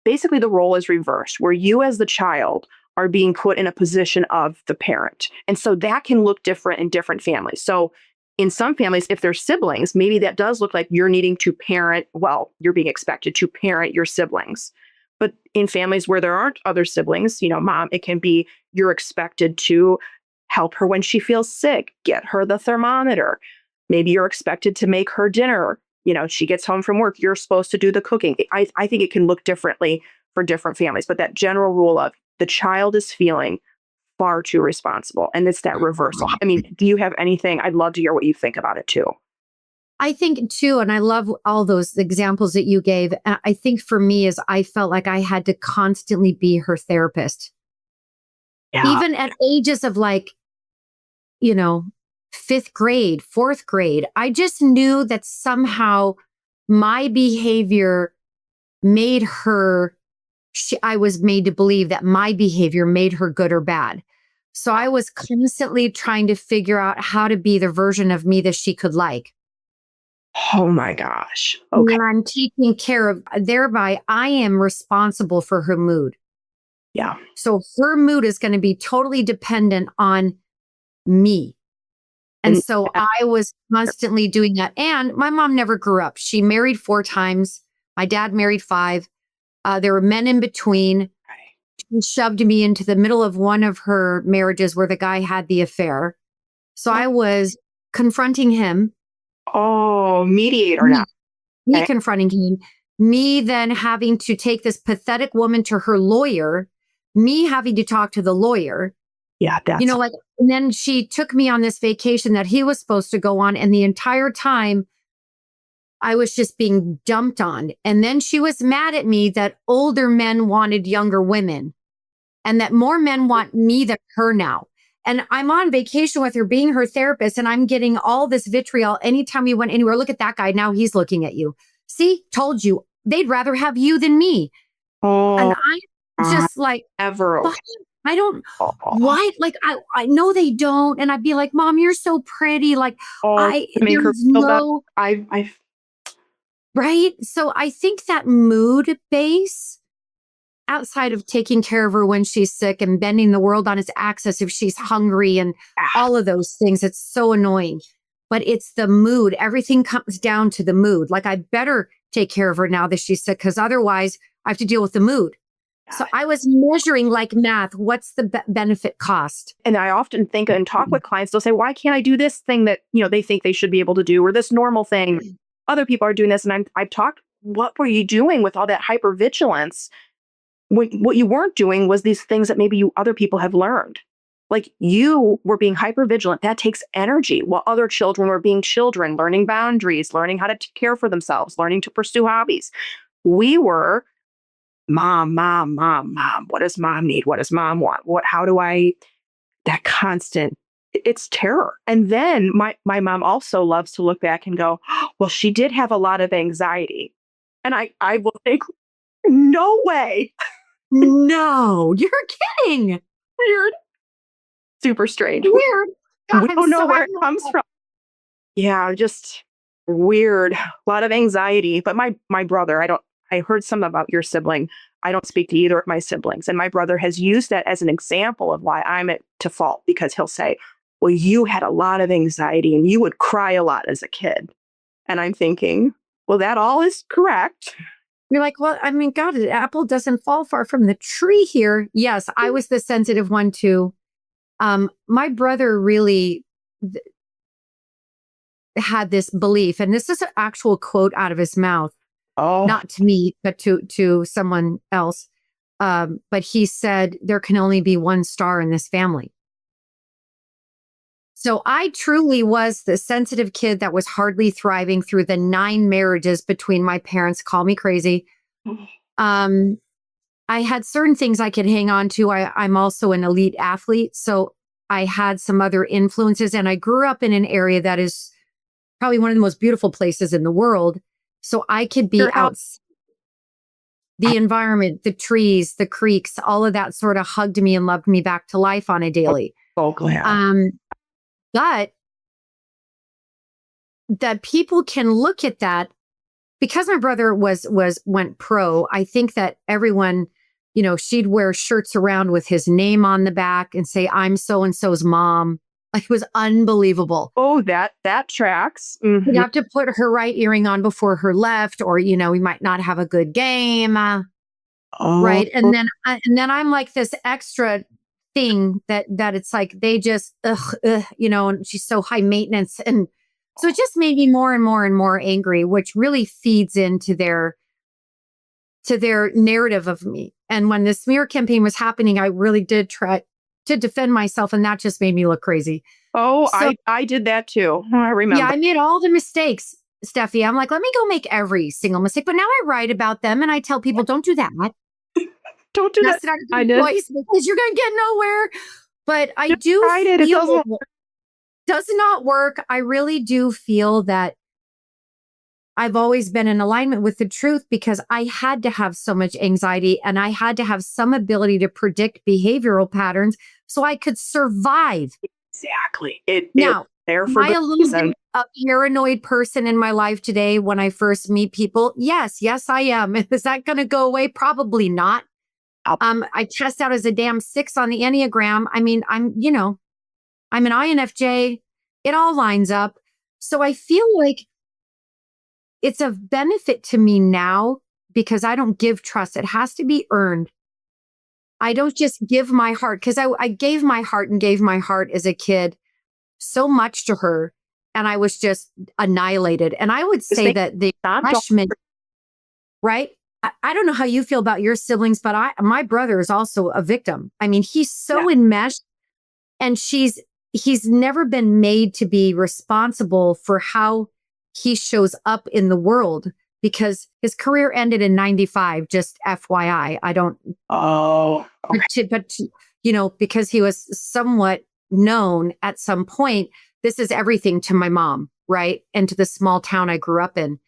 basically the role is reversed, where you as the child are being put in a position of the parent. And so that can look different in different families. So in some families, if they're siblings, maybe that does look like you're needing to parent, well, you're being expected to parent your siblings. But in families where there aren't other siblings, mom, it can be you're expected to help her when she feels sick, get her the thermometer. Maybe you're expected to make her dinner. She gets home from work, you're supposed to do the cooking. I think it can look differently for different families, but that general rule of the child is feeling far too responsible. And it's that reversal. I mean, do you have anything? I'd love to hear what you think about it too. I think too, and I love all those examples that you gave. I think for me is I felt like I had to constantly be her therapist. Yeah. Even at ages of like, 5th grade, 4th grade, I just knew that somehow my behavior made her, I was made to believe that my behavior made her good or bad. So I was constantly trying to figure out how to be the version of me that she could like. Oh my gosh. Okay. And I'm taking care of, thereby I am responsible for her mood. Yeah. So her mood is going to be totally dependent on me. And so I was constantly doing that. And my mom never grew up. She married 4 times. My dad married 5. There were men in between. She shoved me into the middle of one of her marriages where the guy had the affair. So I was confronting him. Oh, mediator now. Me confronting him. Me then having to take this pathetic woman to her lawyer. Me having to talk to the lawyer. Yeah, that's... and then she took me on this vacation that he was supposed to go on. And the entire time, I was just being dumped on. And then she was mad at me that older men wanted younger women and that more men want me than her now. And I'm on vacation with her, being her therapist, and I'm getting all this vitriol anytime we went anywhere. Look at that guy. Now he's looking at you. See, told you. They'd rather have you than me. Oh, and I'm just like, ever. I don't, why? Like, I know they don't. And I'd be like, Mom, you're so pretty. Like, make her feel that. Right? So I think that mood base, outside of taking care of her when she's sick and bending the world on its axis if she's hungry and all of those things, it's so annoying. But it's the mood. Everything comes down to the mood. Like, I better take care of her now that she's sick, because otherwise I have to deal with the mood. So I was measuring like math. What's the benefit cost? And I often think and talk with clients, they'll say, why can't I do this thing that, they think they should be able to do, or this normal thing? Other people are doing this. And I've talked, what were you doing with all that hypervigilance? What you weren't doing was these things that maybe other people have learned. Like, you were being hypervigilant. That takes energy, while other children were being children, learning boundaries, learning how to care for themselves, learning to pursue hobbies. We were mom. What does mom need? What does mom want? That constant, it's terror. And then my mom also loves to look back and go, well, she did have a lot of anxiety. And I will think, no way. No, you're kidding. Weird. Super strange. Weird. God, we don't know where it comes from. Yeah, just weird. A lot of anxiety. But my brother, I heard some about your sibling. I don't speak to either of my siblings. And my brother has used that as an example of why I'm at to fault, because he'll say, well, you had a lot of anxiety and you would cry a lot as a kid. And I'm thinking, well, that all is correct. You're like, well, I mean, God, the apple doesn't fall far from the tree here. Yes, I was the sensitive one too. My brother really had this belief, and this is an actual quote out of his mouth, Oh, not to me, but to someone else. But he said, there can only be one star in this family. So I truly was the sensitive kid that was hardly thriving through the 9 marriages between my parents. Call me crazy. Um, I had certain things I could hang on to. I'm also an elite athlete. So I had some other influences, and I grew up in an area that is probably one of the most beautiful places in the world. So I could be your house. out, the environment, the trees, the creeks, all of that sort of hugged me and loved me back to life on a daily. So glad. But that people can look at that, because my brother went pro. I think that everyone, she'd wear shirts around with his name on the back and say, I'm so and so's mom. Like, it was unbelievable. Oh, that tracks. You'd Mhm. have to put her right earring on before her left, or we might not have a good game, Oh, right? And then I'm like this extra thing that it's like they just and she's so high maintenance, and so it just made me more and more and more angry, which really feeds into their narrative of me. And when the smear campaign was happening, I really did try to defend myself, and that just made me look crazy. oh, So I did that too. I yeah, remember. I made all the mistakes, Steffi. I'm like, let me go make every single mistake. But now I write about them and I tell people, don't do that. Don't do that. That's not I a did. choice, because you're going to get nowhere. But I Just do tried it. It feel doesn't. it does not work. I really do feel that I've always been in alignment with the truth, because I had to have so much anxiety and I had to have some ability to predict behavioral patterns so I could survive. Exactly. It was Now, there am for I good a little reason. bit a paranoid person in my life today when I first meet people? Yes, I am. Is that going to go away? Probably not. I'll- I test out as a damn 6 on the Enneagram. I mean, I'm an INFJ. It all lines up. So I feel like it's of benefit to me now, because I don't give trust. It has to be earned. I don't just give my heart, because I gave my heart and gave my heart as a kid so much to her, and I was just annihilated. And I would This say makes that the not enmeshment, right? I don't know how you feel about your siblings, but my brother is also a victim. I mean, he's Yeah. so enmeshed, and he's never been made to be responsible for how he shows up in the world, because his career ended in 95, just FYI. I don't, Oh, okay. because he was somewhat known at some point. This is everything to my mom, right? And to the small town I grew up in.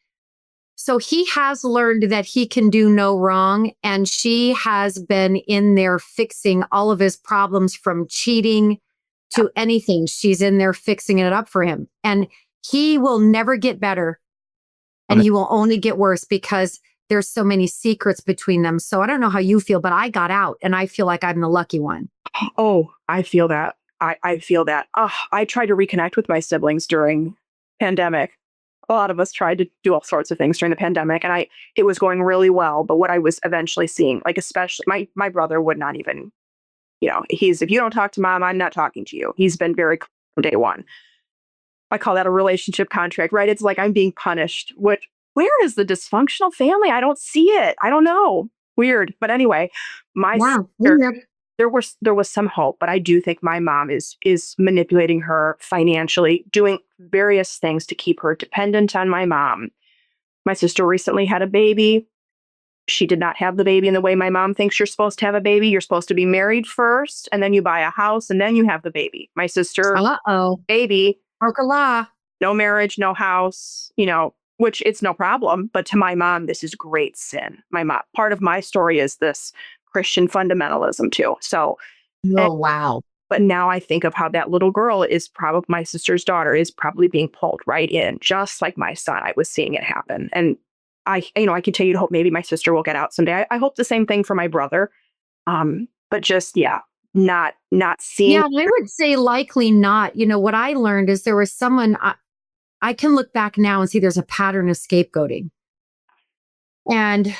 So he has learned that he can do no wrong. And she has been in there fixing all of his problems, from cheating to anything. She's in there fixing it up for him. And he will never get better, and he will only get worse, because there's so many secrets between them. So I don't know how you feel, but I got out, and I feel like I'm the lucky one. Oh, I feel that. I feel that. I tried to reconnect with my siblings during pandemic. A lot of us tried to do all sorts of things during the pandemic, and it was going really well. But what I was eventually seeing, like especially my brother would not even, he's, if you don't talk to mom, I'm not talking to you. He's been very clear from day one. I call that a relationship contract, right? It's like I'm being punished. Where is the dysfunctional family? I don't see it. I don't know. Weird. But anyway, my Wow. sister, there was some hope, but I do think my mom is manipulating her financially, doing various things to keep her dependent on my mom. My sister recently had a baby. She did not have the baby in the way my mom thinks you're supposed to have a baby. You're supposed to be married first, and then you buy a house, and then you have the baby. My sister, Uh-oh. baby, Broke a law. no marriage, no house, which it's no problem. But to my mom, this is great sin. My mom, part of my story is this Christian fundamentalism too. So, Oh, wow. but now I think of how that little girl is probably, my sister's daughter is probably being pulled right in, just like my son. I was seeing it happen. And I continue to hope maybe my sister will get out someday. I hope the same thing for my brother. But just, yeah, not seeing. Yeah, I would say likely not. What I learned is there was someone, I can look back now and see there's a pattern of scapegoating. And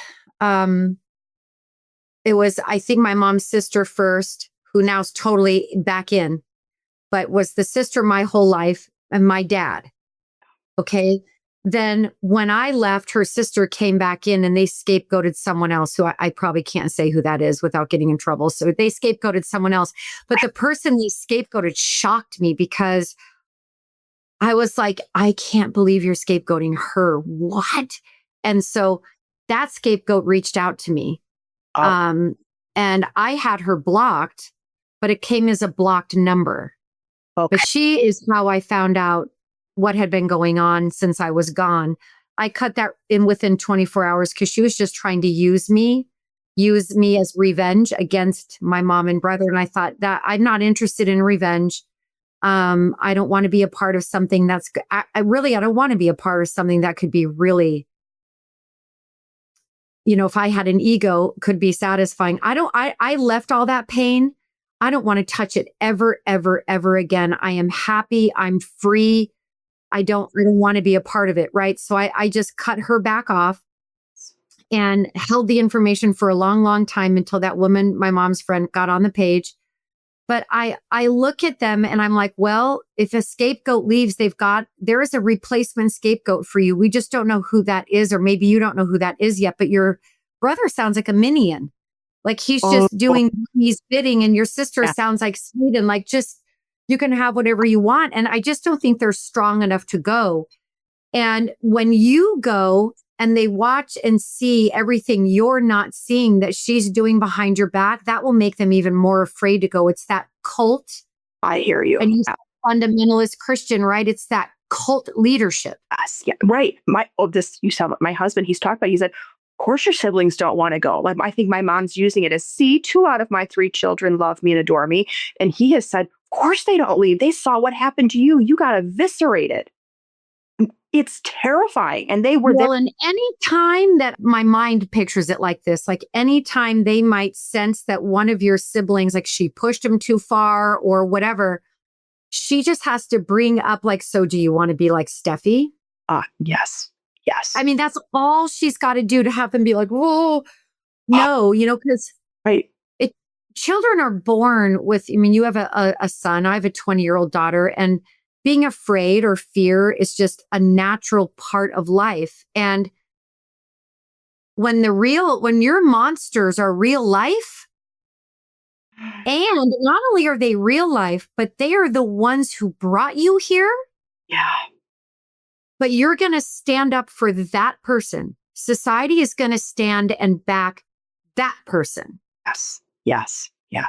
it was, I think, my mom's sister first, who now's totally back in, but was the sister my whole life, and my dad. Okay. Then when I left, her sister came back in and they scapegoated someone else who I probably can't say who that is without getting in trouble. So they scapegoated someone else. But the person they scapegoated shocked me because I was like, I can't believe you're scapegoating her. What? And so that scapegoat reached out to me. Oh, And I had her blocked, but it came as a blocked number. okay. But she is how I found out what had been going on since I was gone. I cut that in within 24 hours because she was just trying to use me as revenge against my mom and brother. And I thought that I'm not interested in revenge. I don't want to be a part of something that's, I don't want to be a part of something that could be really, if I had an ego, could be satisfying. I left all that pain. I don't want to touch it ever, ever, ever again. I am happy. I'm free. I don't want to be a part of it. Right. So I just cut her back off and held the information for a long, long time until that woman, my mom's friend, got on the page. But I look at them and I'm like, well, if a scapegoat leaves, there is a replacement scapegoat for you. We just don't know who that is, or maybe you don't know who that is yet, but your brother sounds like a minion. Like he's just doing his bidding, and your sister sounds like sweet and like, just, you can have whatever you want. And I just don't think they're strong enough to go. And when you go and they watch and see everything you're not seeing that she's doing behind your back, that will make them even more afraid to go. It's that cult. I hear you. And he's fundamentalist Christian, right? It's that cult leadership. Yes, yeah, right. You sound like my husband. He's talked about. He said, "Of course, your siblings don't want to go." Like I think my mom's using it as, "See, 2 out of my 3 children love me and adore me," and he has said, "Of course they don't leave. They saw what happened to you. You got eviscerated." It's terrifying, and they were there. Well, and any time that my mind pictures it like this, like anytime they might sense that one of your siblings, like she pushed him too far or whatever, she just has to bring up like, so do you want to be like Steffi? Yes, yes. I mean, that's all she's got to do to have them be like, whoa, no, because right. Children are born with, you have a son, I have a 20-year-old daughter, and being afraid or fear is just a natural part of life. And when your monsters are real life, and not only are they real life, but they are the ones who brought you here. Yeah. But you're going to stand up for that person. Society is going to stand and back that person. Yes. Yes. Yeah.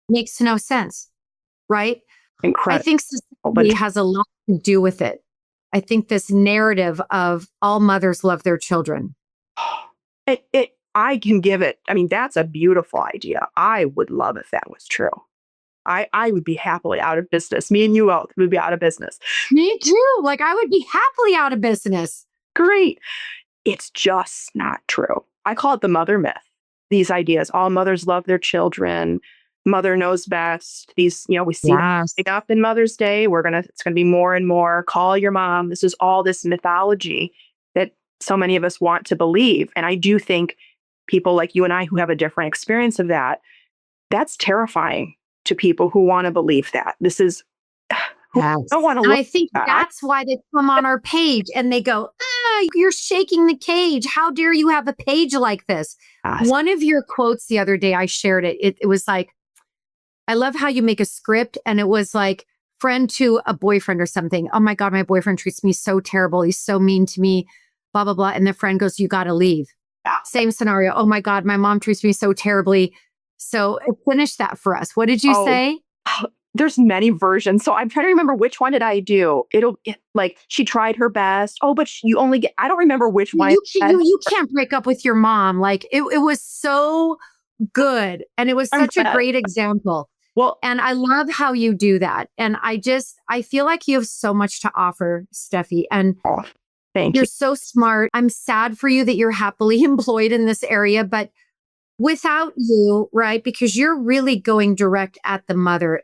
Makes no sense, right? Incredible. I think society has a lot to do with it. I think this narrative of all mothers love their children. I can give it. I mean, that's a beautiful idea. I would love if that was true. I would be happily out of business. Me and you both would be out of business. Me too. Like I would be happily out of business. Great. It's just not true. I call it the mother myth. These ideas, all mothers love their children. Mother knows best. These, we see it up in Mother's Day. It's gonna be more and more. Call your mom. This is all this mythology that so many of us want to believe. And I do think people like you and I who have a different experience of that's terrifying to people who want to believe that. This is don't want to. And I think that's why they come on our page and they go, you're shaking the cage. How dare you have a page like this? One of your quotes the other day, I shared it. It was like, I love how you make a script, and it was like friend to a boyfriend or something. Oh my God, my boyfriend treats me so terrible. He's so mean to me, blah, blah, blah. And the friend goes, you got to leave. Yeah. Same scenario. Oh my God, my mom treats me so terribly. So finish that for us. What did you say? There's many versions. So I'm trying to remember which one did I do. Like she tried her best. Oh, but you only get, I don't remember which one. You can't break up with your mom. Like it was so good. And it was such a great example. Well, and I love how you do that. And I feel like you have so much to offer, Steffi. And thank you. You're so smart. I'm sad for you that you're happily employed in this area, but without you, right? Because you're really going direct at the mother.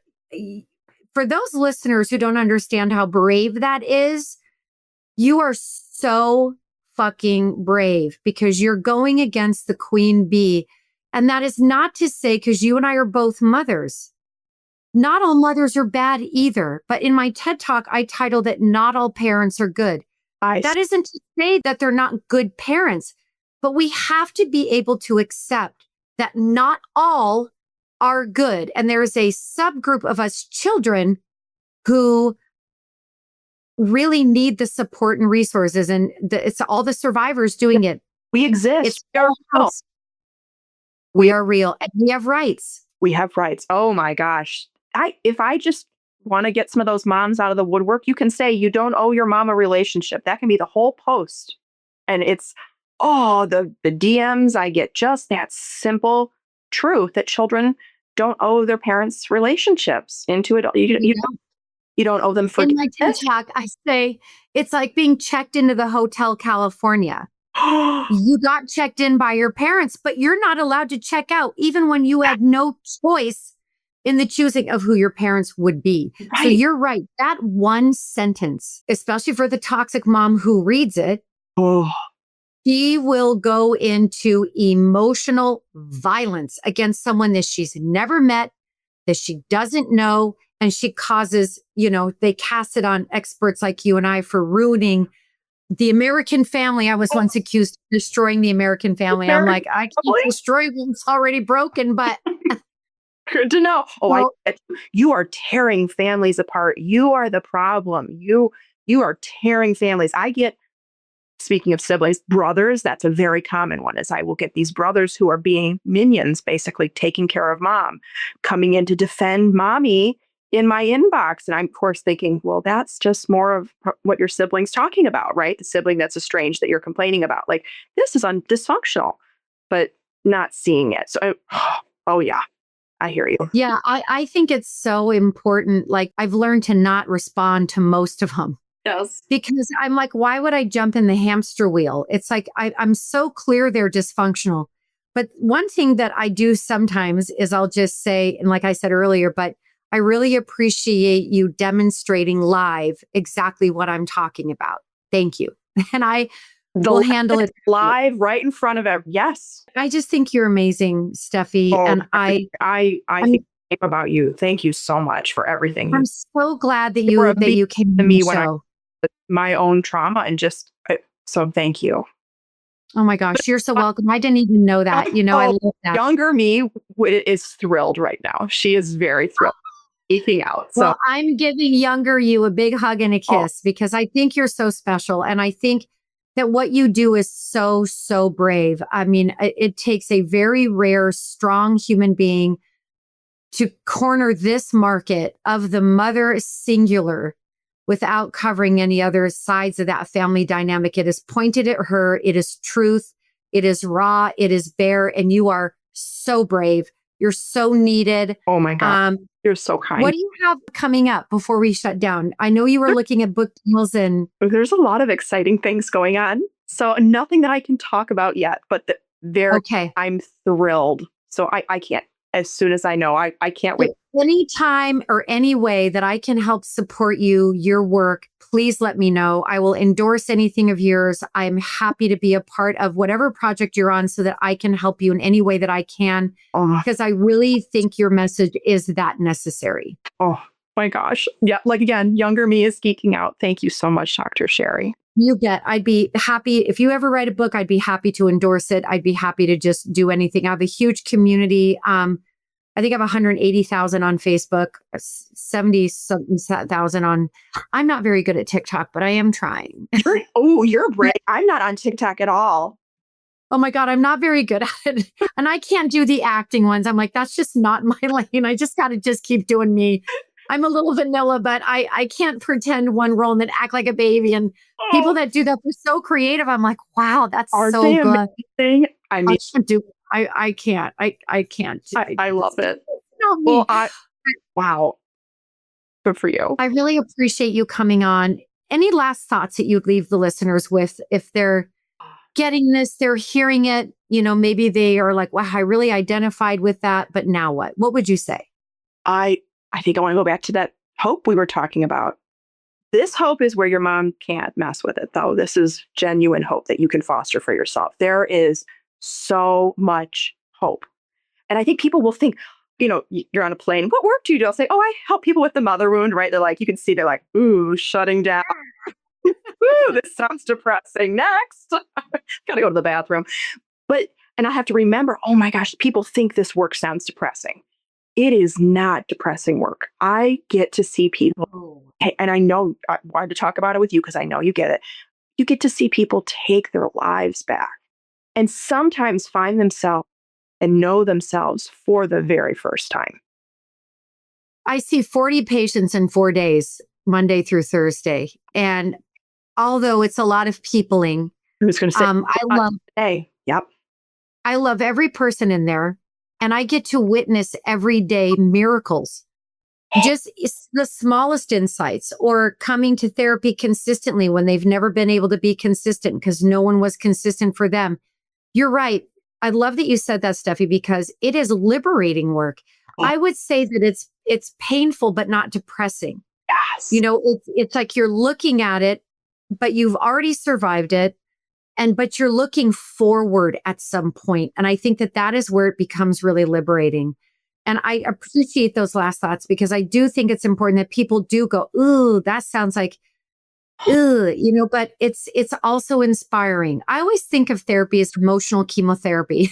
For those listeners who don't understand how brave that is, you are so fucking brave because you're going against the queen bee. And that is not to say, because you and I are both mothers. Not all mothers are bad either. But in my TED Talk, I titled it, Not All Parents Are Good. That isn't to say that they're not good parents, but we have to be able to accept that not all are good. And there is a subgroup of us children who really need the support and resources. And it's all the survivors doing it. We exist. We are real. And we have rights. We have rights. Oh my gosh. If I just want to get some of those moms out of the woodwork, you can say you don't owe your mom a relationship. That can be the whole post. And it's, the DMs, I get just that simple truth that children don't owe their parents relationships into it. You don't owe them for. In my TED Talk, I say it's like being checked into the Hotel California. You got checked in by your parents, but you're not allowed to check out, even when you had no choice in the choosing of who your parents would be. Right. So you're right. That one sentence, especially for the toxic mom who reads it, she will go into emotional violence against someone that she's never met, that she doesn't know. And she causes, they cast it on experts like you and I for ruining the American family. I was once accused of destroying the American family. I'm like, I can't destroy what's already broken, but good to know. You are tearing families apart. You are the problem. You are tearing families. I get, speaking of siblings, brothers, that's a very common one, is I will get these brothers who are being minions, basically taking care of mom, coming in to defend mommy in my inbox. And I'm, of course, thinking, well, that's just more of what your sibling's talking about, right? The sibling that's estranged that you're complaining about. Like, this is dysfunctional, but not seeing it. So, yeah, I hear you. Yeah, I think it's so important. Like, I've learned to not respond to most of them. Yes. Because I'm like, why would I jump in the hamster wheel? It's like, I'm so clear they're dysfunctional. But one thing that I do sometimes is I'll just say, and like I said earlier, but I really appreciate you demonstrating live exactly what I'm talking about. Thank you. And I will handle it live right in front of everyone. Yes. I just think you're amazing, Steffi. And I think about you. Thank you so much for everything. I'm so glad that you came to me when I my own trauma and so thank you. Oh my gosh, you're so welcome. I didn't even know that. I love that. Younger me is thrilled right now. She is very thrilled. Eking out. So well, I'm giving younger you a big hug and a kiss because I think you're so special. And I think that what you do is so, so brave. I mean, it takes a very rare, strong human being to corner this market of the mother singular without covering any other sides of that family dynamic. It is pointed at her. It is truth. It is raw. It is bare. And you are so brave. You're so needed. Oh my God. You're so kind. What do you have coming up before we shut down? I know you were looking at book deals and there's a lot of exciting things going on. So nothing that I can talk about yet, but I'm thrilled. So I can't, as soon as I know, I can't wait. Anytime or any way that I can help support you, your work, please let me know. I will endorse anything of yours. I'm happy to be a part of whatever project you're on so that I can help you in any way that I can, because I really think your message is that necessary. Oh my gosh. Yeah. Like, again, younger me is geeking out. Thank you so much, Dr. Sherry. I'd be happy if you ever write a book, I'd be happy to endorse it. I'd be happy to just do anything. I have a huge community. I think I have 180,000 on Facebook, 70,000 on, I'm not very good at TikTok, but I am trying. You're brave. I'm not on TikTok at all. Oh my God, I'm not very good at it. And I can't do the acting ones. I'm like, that's just not my lane. I just got to just keep doing me. I'm a little vanilla, but I can't pretend one role and then act like a baby. And people that do that, they're so creative. I'm like, wow, that's so good. Amazing? I mean, I can't. I can't. I love it. Well, wow. Good for you. I really appreciate you coming on. Any last thoughts that you'd leave the listeners with if they're getting this, they're hearing it, maybe they are like, wow, I really identified with that, but now what? What would you say? I think I want to go back to that hope we were talking about. This hope is where your mom can't mess with it, though. This is genuine hope that you can foster for yourself. There is so much hope. And I think people will think, you're on a plane. What work do you do? I'll say, oh, I help people with the mother wound, right? They're like, you can see they're like, ooh, shutting down. Ooh, this sounds depressing. Next. Gotta go to the bathroom. And I have to remember, oh my gosh, people think this work sounds depressing. It is not depressing work. I get to see people, and I know I wanted to talk about it with you because I know you get it. You get to see people take their lives back and sometimes find themselves and know themselves for the very first time. I see 40 patients in 4 days, Monday through Thursday. And although it's a lot of peopling, I was going to say, I love every person in there. And I get to witness every day miracles, just the smallest insights, or coming to therapy consistently when they've never been able to be consistent because no one was consistent for them. You're right. I love that you said that, Steffi, because it is liberating work. I would say that it's painful, but not depressing. Yes. It's like you're looking at it, but you've already survived it. But you're looking forward at some point. And I think that is where it becomes really liberating. And I appreciate those last thoughts because I do think it's important that people do go, ooh, that sounds like, but it's also inspiring. I always think of therapy as emotional chemotherapy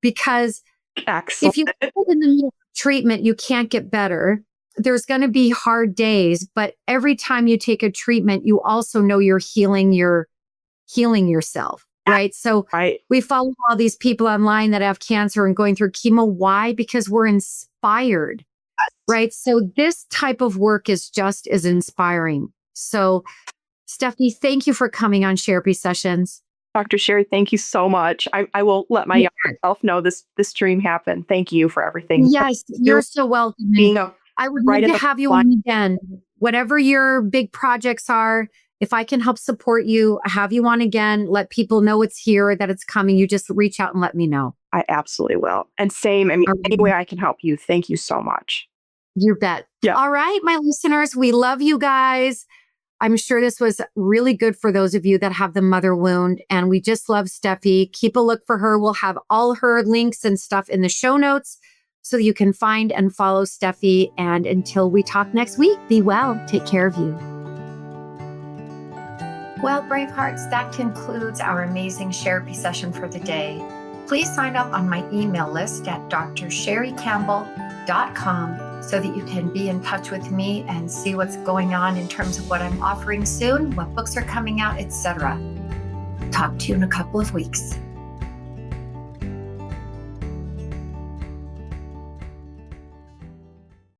because Excellent. If you put in the middle of treatment, you can't get better. There's going to be hard days, but every time you take a treatment, you also know you're healing yourself, right? So we follow all these people online that have cancer and going through chemo. Why? Because we're inspired, right? So this type of work is just as inspiring. So Steffi, thank you for coming on Sherapy Sessions. Dr. Sherry, thank you so much. I will let my younger self know this dream happened. Thank you for everything. Yes, you're so welcome. I would love to have you on again. Whatever your big projects are, if I can help support you, have you on again, let people know it's here, that it's coming. You just reach out and let me know. I absolutely will. And same, any way I can help you. Thank you so much. You bet. Yeah. All right, my listeners, we love you guys. I'm sure this was really good for those of you that have the mother wound. And we just love Steffi. Keep a look for her. We'll have all her links and stuff in the show notes so you can find and follow Steffi. And until we talk next week, be well. Take care of you. Well, Bravehearts, that concludes our amazing Sherapy session for the day. Please sign up on my email list at drsherrycampbell.com so that you can be in touch with me and see what's going on in terms of what I'm offering soon, what books are coming out, etc. Talk to you in a couple of weeks.